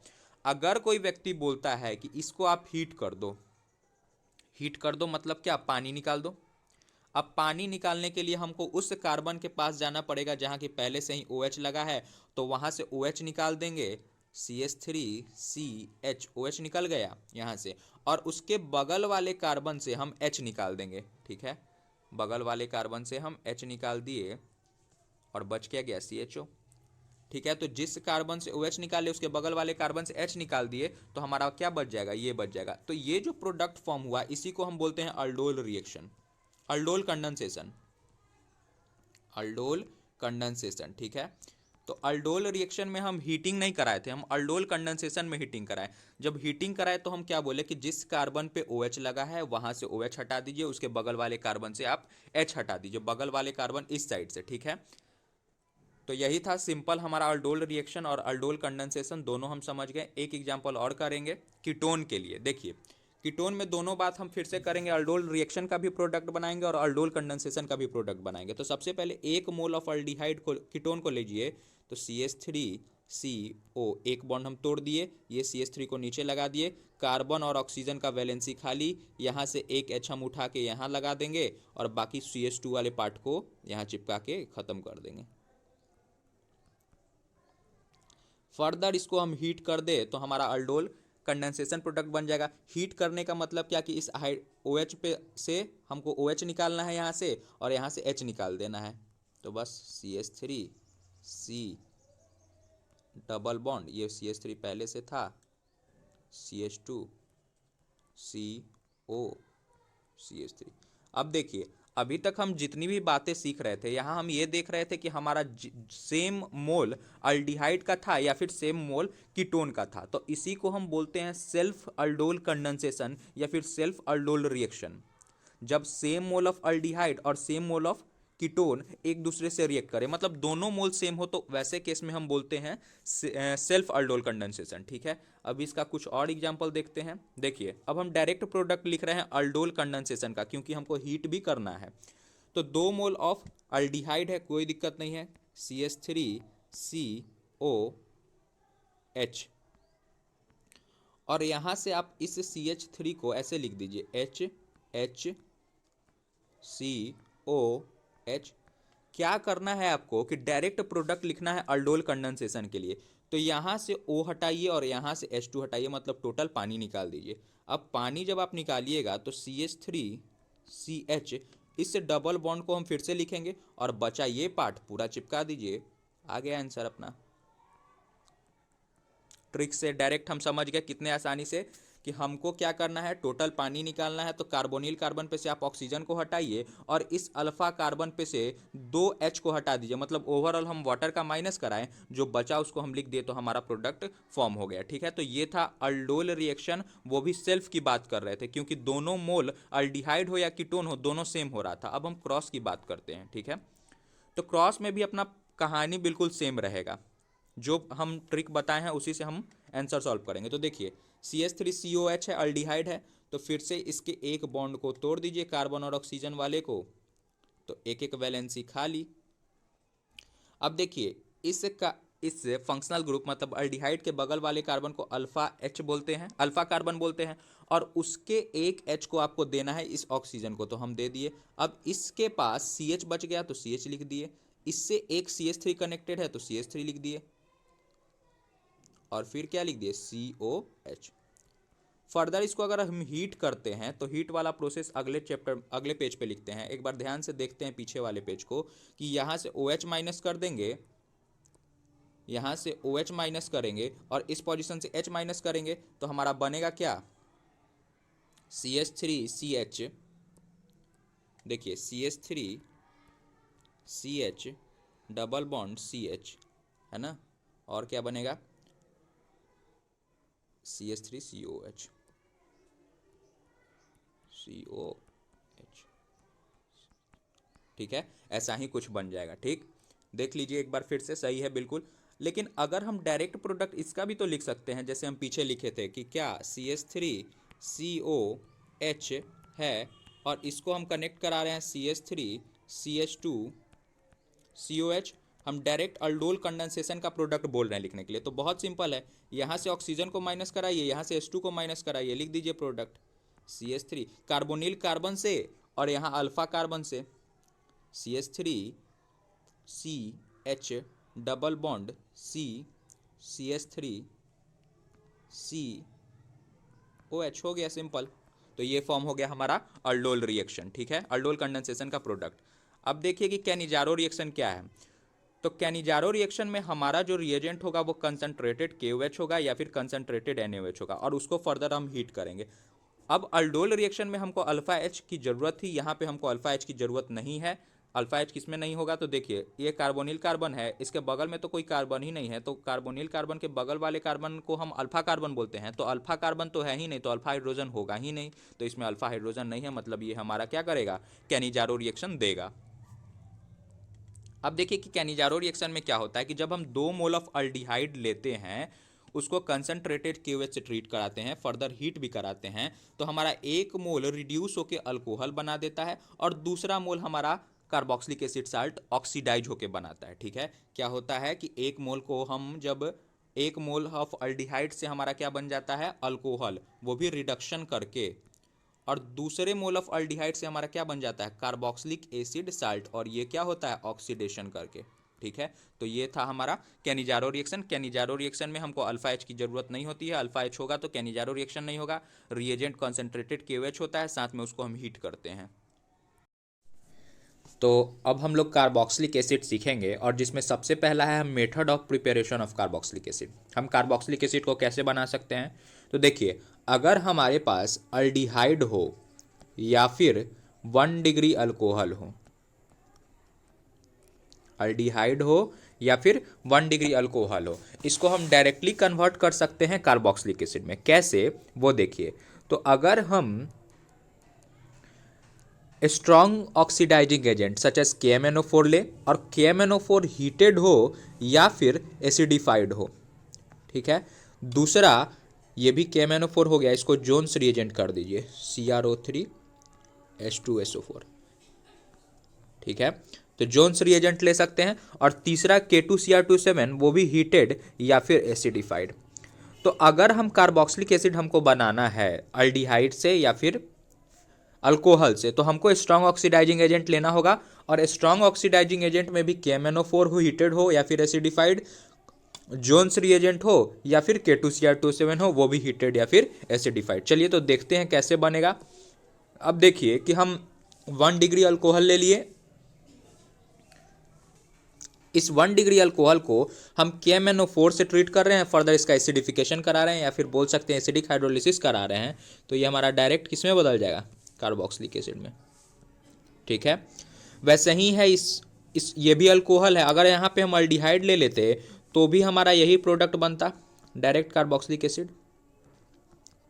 अगर कोई व्यक्ति बोलता है कि इसको आप हीट कर दो, हीट कर दो मतलब क्या, पानी निकाल दो। अब पानी निकालने के लिए हमको उस कार्बन के पास जाना पड़ेगा जहां कि पहले से ही OH लगा है, तो वहां से OH निकाल देंगे, CH3CH, OH निकल गया यहाँ से, और उसके बगल वाले कार्बन से हम H निकाल देंगे। ठीक है, बगल वाले कार्बन से हम H निकाल दिए और बच क्या गया CHO। ठीक है। तो जिस कार्बन से OH निकाले उसके बगल वाले कार्बन से H निकाल दिए तो हमारा क्या बच जाएगा, ये बच जाएगा। तो ये जो प्रोडक्ट फॉर्म हुआ इसी को हम बोलते हैं aldol reaction, aldol condensation, aldol condensation. ठीक है। तो अल्डोल रिएक्शन में हम हीटिंग नहीं कराए थे, हम अल्डोल कंडेंसेशन में हीटिंग कराए। जब हीटिंग कराए तो हम क्या बोले कि जिस कार्बन पे OH लगा है वहां से OH हटा दीजिए, उसके बगल वाले कार्बन से आप H हटा दीजिए, बगल वाले कार्बन इस साइड से। ठीक है। तो यही था सिंपल हमारा अल्डोल रिएक्शन और अल्डोल कंडेंसेशन दोनों हम समझ गए। एक एग्जांपल और करेंगे कीटोन के लिए। देखिए कीटोन में दोनों बात हम फिर से करेंगे, अल्डोल रिएक्शन का भी प्रोडक्ट बनाएंगे और अल्डोल कंडेंसेशन का भी प्रोडक्ट बनाएंगे। तो सबसे पहले 1 मोल ऑफ अल्डिहाइड को कीटोन को लीजिए, तो CH3CO एक बॉन्ड हम तोड़ दिए, ये CH3 को नीचे लगा दिए, कार्बन और ऑक्सीजन का वैलेंसी खाली, यहाँ से एक H हम उठा के यहाँ लगा देंगे और बाकी CH2 वाले पार्ट को यहाँ चिपका के ख़त्म कर देंगे। फर्दर इसको हम हीट कर दे तो हमारा अल्डोल कंडेंसेशन प्रोडक्ट बन जाएगा। हीट करने का मतलब क्या कि इस OH पे से हमको OH निकालना है यहाँ से और यहाँ से H निकाल देना है। तो बस CH3C डबल बॉन्ड, ये CH3 पहले से था, CH2CO CH3। अब देखिए अभी तक हम जितनी भी बातें सीख रहे थे यहाँ हम ये देख रहे थे कि हमारा सेम मोल अल्डिहाइड का था या फिर सेम मोल कीटोन का था। तो इसी को हम बोलते हैं सेल्फ अल्डोल कंडेंसेशन या फिर सेल्फ अल्डोल रिएक्शन। जब सेम मोल ऑफ अल्डिहाइड और सेम मोल ऑफ कीटोन एक दूसरे से रिएक्ट करे, मतलब दोनों मोल सेम हो, तो वैसे केस में हम बोलते हैं सेल्फ अल्डोल कंडेंसेशन। ठीक है। अब इसका कुछ और एग्जांपल देखते हैं। देखिए अब हम डायरेक्ट प्रोडक्ट लिख रहे हैं अल्डोल कंडेंसेशन का, क्योंकि हमको हीट भी करना है। तो 2 मोल ऑफ अल्डिहाइड है, कोई दिक्कत नहीं है, CH3COH, और यहां से आप इस CH3 को ऐसे लिख दीजिए HCOH। क्या करना है आपको कि डायरेक्ट प्रोडक्ट लिखना है अल्डोल कंडेंसेशन के लिए। तो यहाँ से O हटाइए और यहाँ से H2 हटाइए, मतलब टोटल पानी निकाल दीजिए। अब पानी जब आप निकालिएगा तो CH3CH, इस डबल बॉन्ड को हम फिर से लिखेंगे और बचा ये पार्ट पूरा चिपका दीजिए। आ गया आंसर अपना। ट्रिक से डायरेक्ट हम समझ गए कितने आसानी से कि हमको क्या करना है, टोटल पानी निकालना है। तो कार्बोनिल कार्बन पे से आप ऑक्सीजन को हटाइए और इस अल्फा कार्बन पे से 2 H को हटा दीजिए, मतलब ओवरऑल हम वाटर का माइनस कराएं, जो बचा उसको हम लिख दिए, तो हमारा प्रोडक्ट फॉर्म हो गया। ठीक है। तो ये था अल्डोल रिएक्शन, वो भी सेल्फ की बात कर रहे थे क्योंकि दोनों मोल अल्डिहाइड हो या कीटोन हो दोनों सेम हो रहा था। अब हम क्रॉस की बात करते हैं। ठीक है। तो क्रॉस में भी अपना कहानी बिल्कुल सेम रहेगा, जो हम ट्रिक बताए हैं उसी से हम आंसर सॉल्व करेंगे। तो देखिए CH3COH है, अल्डिहाइड है, तो फिर से इसके एक बॉन्ड को तोड़ दीजिए कार्बन और ऑक्सीजन वाले को, तो एक एक वैलेंसी खाली। अब देखिए इस फंक्शनल ग्रुप मतलब अल्डिहाइड के बगल वाले कार्बन को अल्फा H बोलते हैं, अल्फा कार्बन बोलते हैं, और उसके एक H को आपको देना है इस ऑक्सीजन को, तो हम दे दिए। अब इसके पास CH बच गया तो CH लिख दिए, इससे एक CH3 कनेक्टेड है तो CH3 लिख दिए, और फिर क्या लिख दिए, COH। फर्दर इसको अगर हम हीट करते हैं तो हीट वाला प्रोसेस अगले चैप्टर अगले पेज पे लिखते हैं। एक बार ध्यान से देखते हैं पीछे वाले पेज को कि यहाँ से OH माइनस कर देंगे, यहाँ से OH माइनस करेंगे और इस पोजीशन से H माइनस करेंगे, तो हमारा बनेगा क्या, CH3CH। देखिए CH3CH डबल बॉन्ड CH है ना, और क्या बनेगा, CH3COH। ठीक है, ऐसा ही कुछ बन जाएगा। ठीक, देख लीजिए एक बार फिर से, सही है बिल्कुल। लेकिन अगर हम डायरेक्ट प्रोडक्ट इसका भी तो लिख सकते हैं, जैसे हम पीछे लिखे थे कि क्या CH3COH है और इसको हम कनेक्ट करा रहे हैं CH3CH2COH। हम डायरेक्ट अल्डोल कंडेंसेशन का प्रोडक्ट बोल रहे हैं लिखने के लिए, तो बहुत सिंपल है। यहाँ से ऑक्सीजन को माइनस कराइए, यहाँ से H2 को माइनस कराइए, लिख दीजिए प्रोडक्ट CH3 कार्बोनिल कार्बन से और यहाँ अल्फा कार्बन से, CH3CH डबल बॉन्ड CH3COH हो गया, सिंपल। तो ये फॉर्म हो गया हमारा अल्डोल रिएक्शन। ठीक है, अल्डोल कंडेंसेशन का प्रोडक्ट। अब देखिए कि कैनिजारो रिएक्शन क्या है। तो कैनिजारो रिएक्शन में हमारा जो रिएजेंट होगा वो कंसंट्रेटेड KOH होगा या फिर कंसंट्रेटेड NaOH होगा, और उसको फर्दर हम हीट करेंगे। अब अल्डोल रिएक्शन में हमको अल्फा एच की जरूरत थी, यहाँ पे हमको अल्फा एच की जरूरत नहीं है। अल्फा एच किसमें नहीं होगा, तो देखिए ये कार्बोनिल कार्बन है, इसके बगल में तो कोई कार्बन ही नहीं है, तो कार्बोनिल कार्बन के बगल वाले कार्बन को हम अल्फा कार्बन बोलते हैं, तो अल्फा कार्बन तो है ही नहीं, तो अल्फा हाइड्रोजन होगा ही नहीं, तो इसमें अल्फा हाइड्रोजन नहीं है, मतलब ये हमारा क्या करेगा, कैनिजारो रिएक्शन देगा। अब देखिए कि कैनिजारो रिएक्शन में क्या होता है कि जब हम 2 मोल ऑफ अल्डिहाइड लेते हैं, उसको कंसंट्रेटेड KOH से ट्रीट कराते हैं, फर्दर हीट भी कराते हैं, तो हमारा 1 मोल रिड्यूस होकर अल्कोहल बना देता है और दूसरा मोल हमारा कार्बोक्सिलिक एसिड साल्ट ऑक्सीडाइज होकर बनाता है। ठीक है, क्या होता है कि 1 मोल को हम जब 1 मोल ऑफ अल्डिहाइड से हमारा क्या बन जाता है, अल्कोहल, वो भी रिडक्शन करके, और दूसरे मोल ऑफ अल्डिहाइड से हमारा क्या बन जाता है, कार्बोक्सिलिक एसिड साल्ट, और ये क्या होता है, ऑक्सीडेशन करके। ठीक है, तो ये था हमारा कैनिजारो रिएक्शन। कैनिजारो रिएक्शन में हमको अल्फा एच की जरूरत नहीं होती है, अल्फा एच होगा तो कैनिजारो रिएक्शन नहीं होगा। रिएजेंट कॉन्सेंट्रेटेड KOH होता है, साथ में उसको हम हीट करते हैं। तो अब हम लोग कार्बोक्सिलिक एसिड सीखेंगे, और जिसमें सबसे पहला है method of preparation of carboxylic acid. हम कार्बोक्सिलिक एसिड को कैसे बना सकते हैं, तो देखिए अगर हमारे पास अल्डिहाइड हो या फिर 1 डिग्री अल्कोहल हो, अल्डिहाइड हो या फिर 1 डिग्री अल्कोहल हो, इसको हम डायरेक्टली कन्वर्ट कर सकते हैं कार्बोक्सिलिक एसिड में। कैसे, वो देखिए। तो अगर हम strong oxidising agent such as KMnO4 ले, और KMnO4 हीटेड हो या फिर एसिडिफाइड हो, ठीक है। दूसरा ये भी KMnO4 हो गया, इसको जोन्स रिएजेंट कर दीजिए, CrO3H2SO4, ठीक है। तो जोन्स रिएजेंट ले सकते हैं। और तीसरा K2Cr27, वो भी हीटेड या फिर एसिडिफाइड। तो अगर हम कार्बोक्सिलिक एसिड हमको बनाना है अल्डिहाइड से या फिर अल्कोहल से, तो हमको स्ट्रॉन्ग ऑक्सीडाइजिंग एजेंट लेना होगा, और स्ट्रॉन्ग ऑक्सीडाइजिंग एजेंट में भी KMnO4 हो, हीटेड हो या फिर एसिडिफाइड, जोन्स रिएजेंट हो या फिर K2Cr27 हो, वो भी हीटेड या फिर एसिडिफाइड। चलिए तो देखते हैं कैसे बनेगा। अब देखिए कि हम 1 डिग्री अल्कोहल ले लिए, इस 1 डिग्री अल्कोहल को हम KMnO4 से ट्रीट कर रहे हैं, फर्दर इसका एसिडिफिकेशन करा रहे हैं या फिर बोल सकते हैं एसिडिक हाइड्रोलिसिस करा रहे हैं, तो ये हमारा डायरेक्ट किस में बदल जाएगा, कार्बोक्सिलिक एसिड में। ठीक है, वैसे ही है इस ये भी अल्कोहल है, अगर यहाँ पे हम अल्डिहाइड ले लेते तो भी हमारा यही प्रोडक्ट बनता, डायरेक्ट कार्बोक्सिलिक एसिड।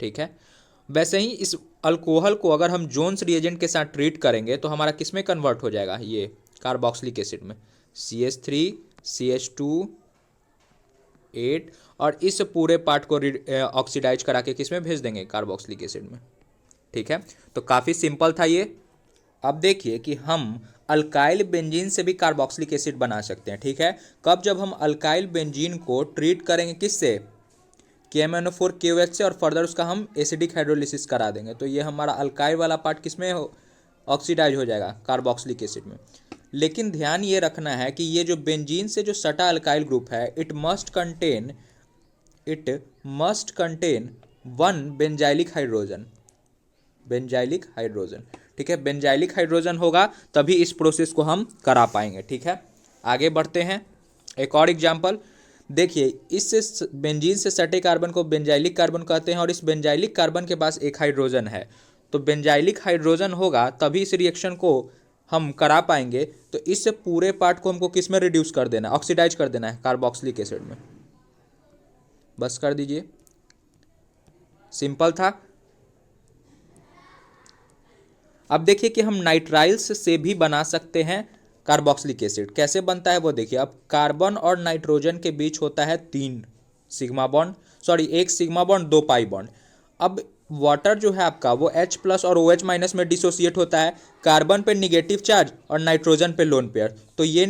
ठीक है, वैसे ही इस अल्कोहल को अगर हम जोन्स रिएजेंट के साथ ट्रीट करेंगे तो हमारा किस में कन्वर्ट हो जाएगा, ये कार्बोक्सिलिक एसिड में, CH3 CH2 8, और इस पूरे पार्ट को ऑक्सीडाइज करा के किस में भेज देंगे, कार्बोक्सिलिक एसिड में। ठीक है, तो काफ़ी सिंपल था ये। अब देखिए कि हम अल्काइल बेंजीन से भी कार्बोक्सिलिक एसिड बना सकते हैं। ठीक है, कब, जब हम अल्काइल बेंजीन को ट्रीट करेंगे किससे, KMnO4 KOH से, और फर्दर उसका हम एसिडिक हाइड्रोलिसिस करा देंगे, तो ये हमारा अल्काइल वाला पार्ट किसमें ऑक्सीडाइज हो जाएगा, कार्बोक्सिलिक एसिड में। लेकिन ध्यान ये रखना है कि ये जो बेंजीन से जो सटा अल्काइल ग्रुप है, it must contain 1 benzylic hydrogen, benzylic hydrogen. ठीक है, बेंजाइलिक हाइड्रोजन होगा तभी इस प्रोसेस को हम करा पाएंगे। ठीक है, आगे बढ़ते हैं। एक और एग्जांपल देखिए, इस बेंजीन से सटे कार्बन को बेंजाइलिक कार्बन कहते हैं, और इस बेंजाइलिक कार्बन के पास एक हाइड्रोजन है, तो बेंजाइलिक हाइड्रोजन होगा तभी इस रिएक्शन को हम करा पाएंगे। तो इस पूरे पार्ट को हमको किस में रिड्यूस कर देना है, ऑक्सीडाइज कर देना है, कार्बोक्सिलिक एसिड में। बस कर दीजिए, सिंपल था। अब देखिए कि हम नाइट्राइल्स से भी बना सकते हैं कार्बोक्सिलिक एसिड। कैसे बनता है वो देखिए। अब कार्बन और नाइट्रोजन के बीच होता है 1 सिग्मा बॉन्ड 2 पाई बॉन्ड। अब वाटर जो है आपका वो H+ और OH- में डिसोसिएट होता है, कार्बन पे निगेटिव चार्ज और नाइट्रोजन पे लोन पेयर, तो ये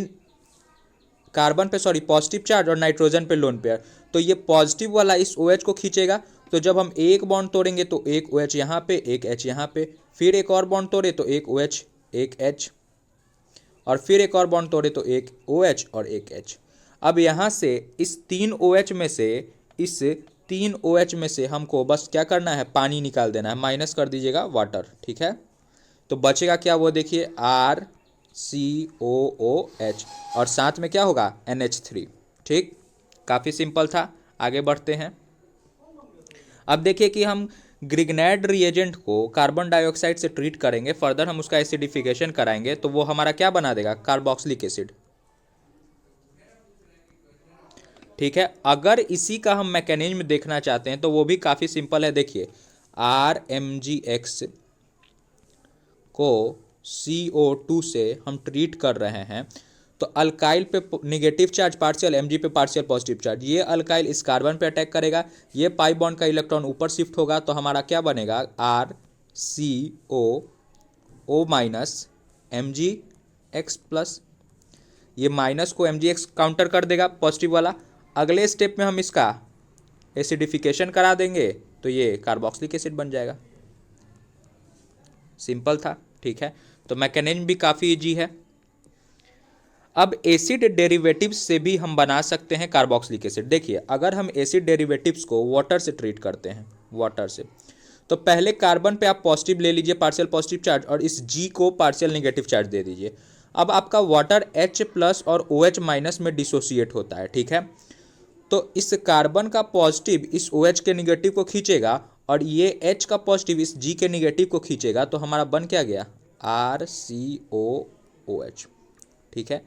कार्बन पे पॉजिटिव चार्ज और नाइट्रोजन पे लोन पेयर, तो ये पॉजिटिव वाला इस OH को खींचेगा। तो जब हम एक बॉन्ड तोड़ेंगे तो एक OH यहाँ पे, एक H यहाँ पे, फिर एक और बॉन्ड तोड़े तो एक OH एक H, और फिर एक और बॉन्ड तोड़े तो एक OH और एक H। अब यहाँ से इस 3 OH में से हमको बस क्या करना है, पानी निकाल देना है, माइनस कर दीजिएगा वाटर। ठीक है, तो बचेगा क्या वो देखिए, COOH और साथ में क्या होगा NH3। ठीक, काफ़ी सिंपल था। आगे बढ़ते हैं। अब देखिए कि हम ग्रिग्नैड रिएजेंट को कार्बन डाइऑक्साइड से ट्रीट करेंगे, फर्दर हम उसका एसिडिफिकेशन कराएंगे तो वो हमारा क्या बना देगा, कार्बोक्सिलिक एसिड। ठीक है, अगर इसी का हम मैकेनिज्म देखना चाहते हैं तो वो भी काफ़ी सिंपल है। देखिए RMgX को CO2 से हम ट्रीट कर रहे हैं तो अल्काइल पे निगेटिव चार्ज पार्शियल, Mg पे पार्शियल पॉजिटिव चार्ज, ये अल्काइल इस कार्बन पे अटैक करेगा, ये पाई बॉन्ड का इलेक्ट्रॉन ऊपर शिफ्ट होगा तो हमारा क्या बनेगा RCOO माइनस MgX प्लस। ये माइनस को MgX काउंटर कर देगा पॉजिटिव वाला। अगले स्टेप में हम इसका एसिडिफिकेशन करा देंगे तो ये कार्बोक्सिलिक एसिड बन जाएगा। सिंपल था। ठीक है, तो मैकेनिज्म भी काफ़ी इजी है। अब एसिड डेरिवेटिव्स से भी हम बना सकते हैं कार्बोक्सिलिक एसिड। देखिए अगर हम एसिड डेरिवेटिव्स को वाटर से ट्रीट करते हैं, वाटर से, तो पहले कार्बन पे आप पॉजिटिव ले लीजिए पार्शियल पॉजिटिव चार्ज और इस G को पार्शियल नेगेटिव चार्ज दे दीजिए। अब आपका वाटर H प्लस और OH माइनस में डिसोसिएट होता है। ठीक है, तो इस कार्बन का पॉजिटिव इस OH के निगेटिव को खींचेगा और ये H का पॉजिटिव इस G के निगेटिव को खींचेगा तो हमारा बन क्या गया RCOOH। ठीक है,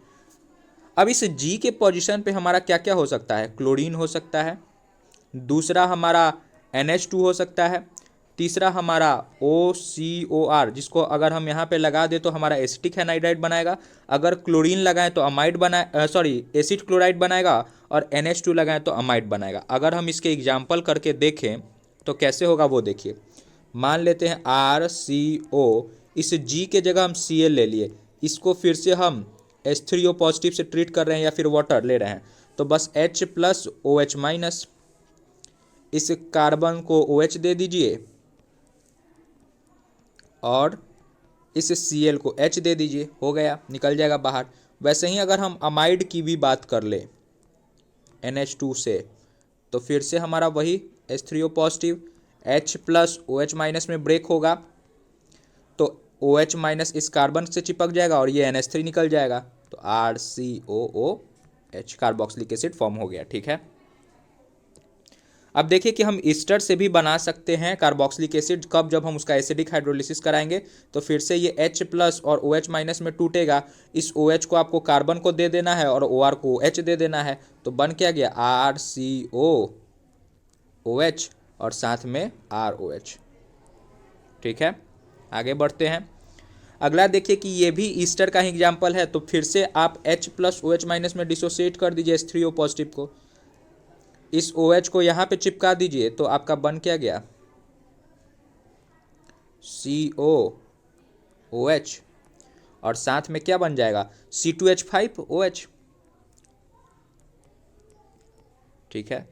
अब इस G के पोजीशन पे हमारा क्या क्या हो सकता है, क्लोरीन हो सकता है, दूसरा हमारा NH2 हो सकता है, तीसरा हमारा OCOR जिसको अगर हम यहाँ पे लगा दे तो हमारा एसिटिक एनाइड्राइड बनाएगा, अगर क्लोरीन लगाएं तो अमाइड बना एसिड क्लोराइड बनाएगा और NH2 लगाएं तो अमाइड बनाएगा। अगर हम इसके एग्जाम्पल करके देखें तो कैसे होगा वो देखिए। मान लेते हैं RCO, इस G के जगह हम Cl ले लिए, इसको फिर से हम H3O पॉजिटिव से ट्रीट कर रहे हैं या फिर वाटर ले रहे हैं तो बस H प्लस OH माइनस, इस कार्बन को OH दे दीजिए और इस Cl को H दे दीजिए, हो गया, निकल जाएगा बाहर। वैसे ही अगर हम अमाइड की भी बात कर ले NH2 से तो फिर से हमारा वही H3O positive H plus OH minus में ब्रेक होगा तो OH माइनस इस कार्बन से चिपक जाएगा और ये NH3 निकल जाएगा तो RCOOH कार्बोक्सिलिक एसिड फॉर्म हो गया। ठीक है, अब देखिए कि हम ईस्टर से भी बना सकते हैं कार्बोक्सिलिक एसिड। कब, जब हम उसका एसिडिक हाइड्रोलिसिस कराएंगे तो फिर से ये H प्लस और OH माइनस में टूटेगा, इस OH को आपको कार्बन को दे देना है और OR को H दे देना है तो बन क्या गया RCOOH और साथ में ROH। ठीक है, आगे बढ़ते हैं। अगला देखिए कि ये भी ईस्टर का ही एग्जाम्पल है तो फिर से आप H प्लस OH माइनस में डिसोसिएट कर दीजिए H3O पॉजिटिव को, इस OH को यहाँ पे चिपका दीजिए तो आपका बन क्या गया COOH और साथ में क्या बन जाएगा C2H5OH। ठीक है,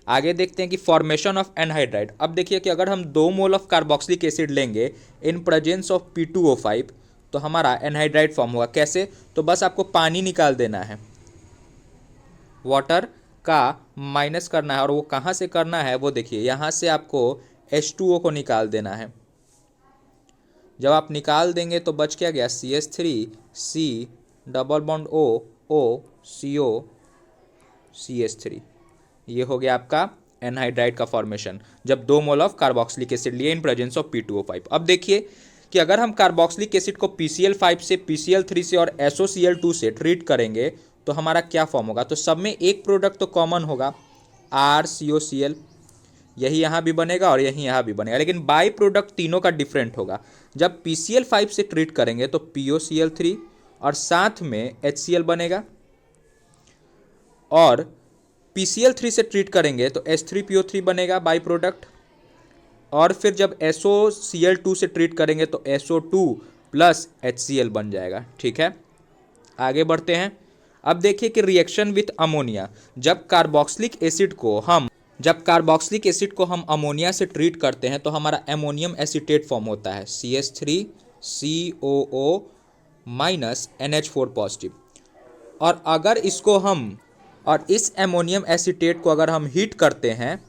आगे देखते हैं कि फॉर्मेशन ऑफ एनहाइड्राइड। अब देखिए कि अगर हम 2 मोल ऑफ कार्बोक्सिलिक एसिड लेंगे इन प्रेजेंस ऑफ P2O5 तो हमारा एनहाइड्राइड फॉर्म होगा। कैसे, तो बस आपको पानी निकाल देना है, वाटर का माइनस करना है और वो कहाँ से करना है वो देखिए, यहाँ से आपको H2O को निकाल देना है। जब आप निकाल देंगे तो बच क्या गया CH3C double bond O CO CH3, ये हो गया आपका एनहाइड्राइड का फॉर्मेशन जब 2 मोल ऑफ कार्बोक्सिलिक एसिड लिए इन प्रेजेंस ऑफ P2O5। अब देखिए कि अगर हम कार्बोक्सिलिक एसिड को PCl5 से PCl3 से और SOCl2 से ट्रीट करेंगे तो हमारा क्या फॉर्म होगा, तो सब में एक प्रोडक्ट तो कॉमन होगा RCOCl, यही यहाँ भी बनेगा और यही यहाँ भी बनेगा, लेकिन बाई प्रोडक्ट तीनों का डिफरेंट होगा। जब PCl5 से ट्रीट करेंगे तो POCl3 और साथ में HCl बनेगा और PCl3 से ट्रीट करेंगे तो H3PO3 बनेगा बाई प्रोडक्ट और फिर जब SOCl2 से ट्रीट करेंगे तो SO2 प्लस HCl बन जाएगा। ठीक है, आगे बढ़ते हैं। अब देखिए कि रिएक्शन विथ अमोनिया, जब कार्बोक्सिलिक एसिड को हम अमोनिया से ट्रीट करते हैं तो हमारा एमोनियम एसीटेट फॉर्म होता है CH3COO माइनस NH4 पॉजिटिव। और अगर इसको हम और इस एमोनियम एसीटेट को अगर हम हीट करते हैं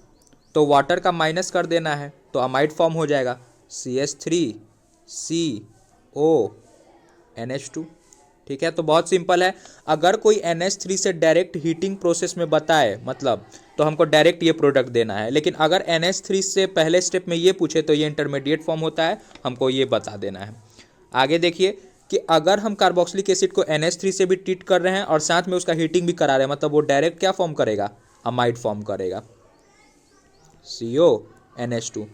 तो वाटर का माइनस कर देना है तो अमाइड फॉर्म हो जाएगा CH3CO NH2। ठीक है, तो बहुत सिंपल है। अगर कोई NH3 से डायरेक्ट हीटिंग प्रोसेस में बताए मतलब तो हमको डायरेक्ट ये प्रोडक्ट देना है, लेकिन अगर NH3 से पहले स्टेप में ये पूछे तो ये इंटरमीडिएट फॉर्म होता है, हमको ये बता देना है। आगे देखिए कि अगर हम कार्बोक्सिलिक एसिड को NH3 से भी ट्रीट कर रहे हैं और साथ में उसका हीटिंग भी करा रहे हैं, मतलब वो डायरेक्ट क्या फॉर्म करेगा, अमाइड फॉर्म करेगा, CONH2।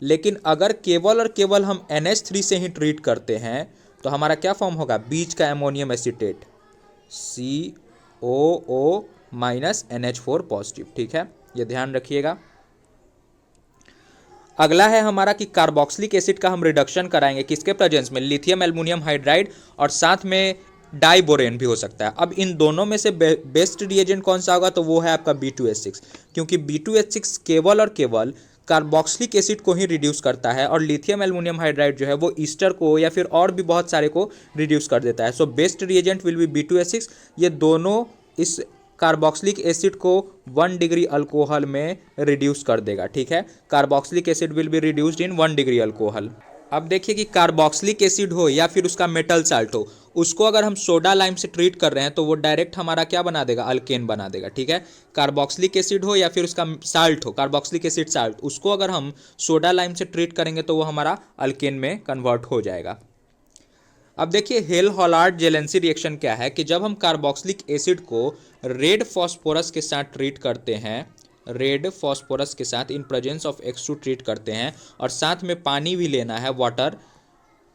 लेकिन अगर केवल और केवल हम NH3 से ही ट्रीट करते हैं तो हमारा क्या फॉर्म होगा, बीच का ammonium acetate, COO minus NH4 positive. ठीक है, ये ध्यान रखिएगा। अगला है हमारा कि कार्बोक्सिलिक एसिड का हम रिडक्शन कराएंगे किसके प्रेजेंस में, लिथियम एल्युमिनियम हाइड्राइड और साथ में डाइबोरेन भी हो सकता है। अब इन दोनों में से बेस्ट रिएजेंट कौन सा होगा, तो वो है आपका B2H6, क्योंकि B2H6 केवल और केवल कार्बोक्सिलिक एसिड को ही रिड्यूस करता है और लिथियम एल्युमिनियम हाइड्राइड जो है वो ईस्टर को या फिर और भी बहुत सारे को रिड्यूस कर देता है। So best reagent will be B2H6। ये दोनों इस कार्बोक्सिलिक एसिड को 1 डिग्री अल्कोहल में रिड्यूस कर देगा। ठीक है, carboxylic acid will be reduced in 1 degree alcohol. अब देखिए कि कार्बोक्सिलिक एसिड हो या फिर उसका मेटल साल्ट हो, उसको अगर हम सोडा लाइम से ट्रीट कर रहे हैं तो वो डायरेक्ट हमारा क्या बना देगा, अल्केन बना देगा। ठीक है, कार्बोक्सिलिक एसिड हो या फिर उसका साल्ट हो, कार्बोक्सिलिक एसिड साल्ट, उसको अगर हम सोडा लाइम से ट्रीट करेंगे तो वो हमारा अल्केन में कन्वर्ट हो जाएगा। अब देखिए हेल हॉलार्ड जेलेंसी रिएक्शन क्या है कि जब हम कार्बोक्सिलिक एसिड को रेड फॉस्फोरस के साथ ट्रीट करते हैं, रेड फॉस्फोरस के साथ in presence of X2 treat करते हैं और साथ में पानी भी लेना है, वाटर,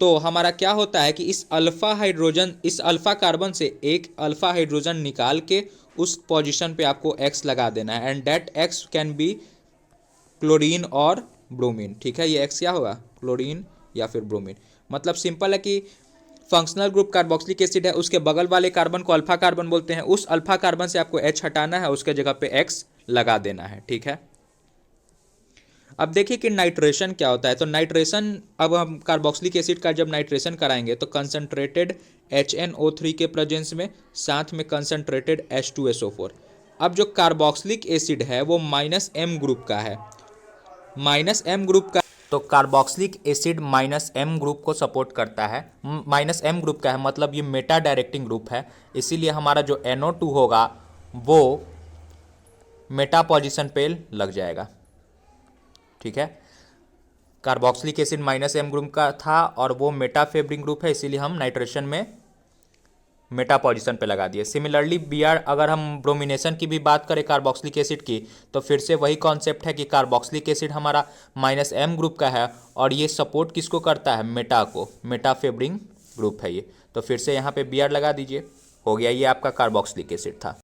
तो हमारा क्या होता है कि इस अल्फा कार्बन से एक अल्फा हाइड्रोजन निकाल के उस पोजीशन पे आपको X लगा देना है and that X can be chlorine और ब्रोमीन। ठीक है, ये X क्या होगा, क्लोरीन या फिर ब्रोमीन। मतलब सिंपल है कि फंक्शनल ग्रुप कार्बोक्सिलिक एसिड है, उसके बगल वाले कार्बन को अल्फा कार्बन बोलते हैं, उस अल्फा कार्बन से आपको H हटाना है, उसके जगह पे X लगा देना है। ठीक है, अब देखिए कि नाइट्रेशन क्या होता है। तो नाइट्रेशन, अब हम कार्बोक्सिलिक एसिड का जब नाइट्रेशन कराएंगे तो कंसनट्रेटेड HNO3 के प्रेजेंस में, साथ में कंसनट्रेटेड H2SO4। अब जो कार्बोक्सिलिक एसिड है वो -M ग्रुप का है, -M ग्रुप का, तो कार्बोक्सिलिक एसिड -M ग्रुप को सपोर्ट करता है, -M ग्रुप का है मतलब ये मेटा डायरेक्टिंग ग्रुप है, इसीलिए हमारा जो NO2 होगा वो मेटा पोजीशन पे लग जाएगा। ठीक है, कार्बोक्सिलिक एसिड -M ग्रुप का था और वो मेटा फेब्रिन ग्रुप है, इसीलिए हम नाइट्रेशन में मेटा पोजीशन पे लगा दिए। सिमिलरली Br, अगर हम ब्रोमिनेशन की भी बात करें कार्बोक्सिलिक एसिड की, तो फिर से वही कॉन्सेप्ट है कि कार्बोक्सिलिक एसिड हमारा -M ग्रुप का है और ये सपोर्ट किसको करता है, मेटा को, मेटा फेब्रिन ग्रुप है ये। तो फिर से यहाँ पे Br लगा दीजिए, हो गया, ये आपका कार्बोक्सिलिक एसिड था।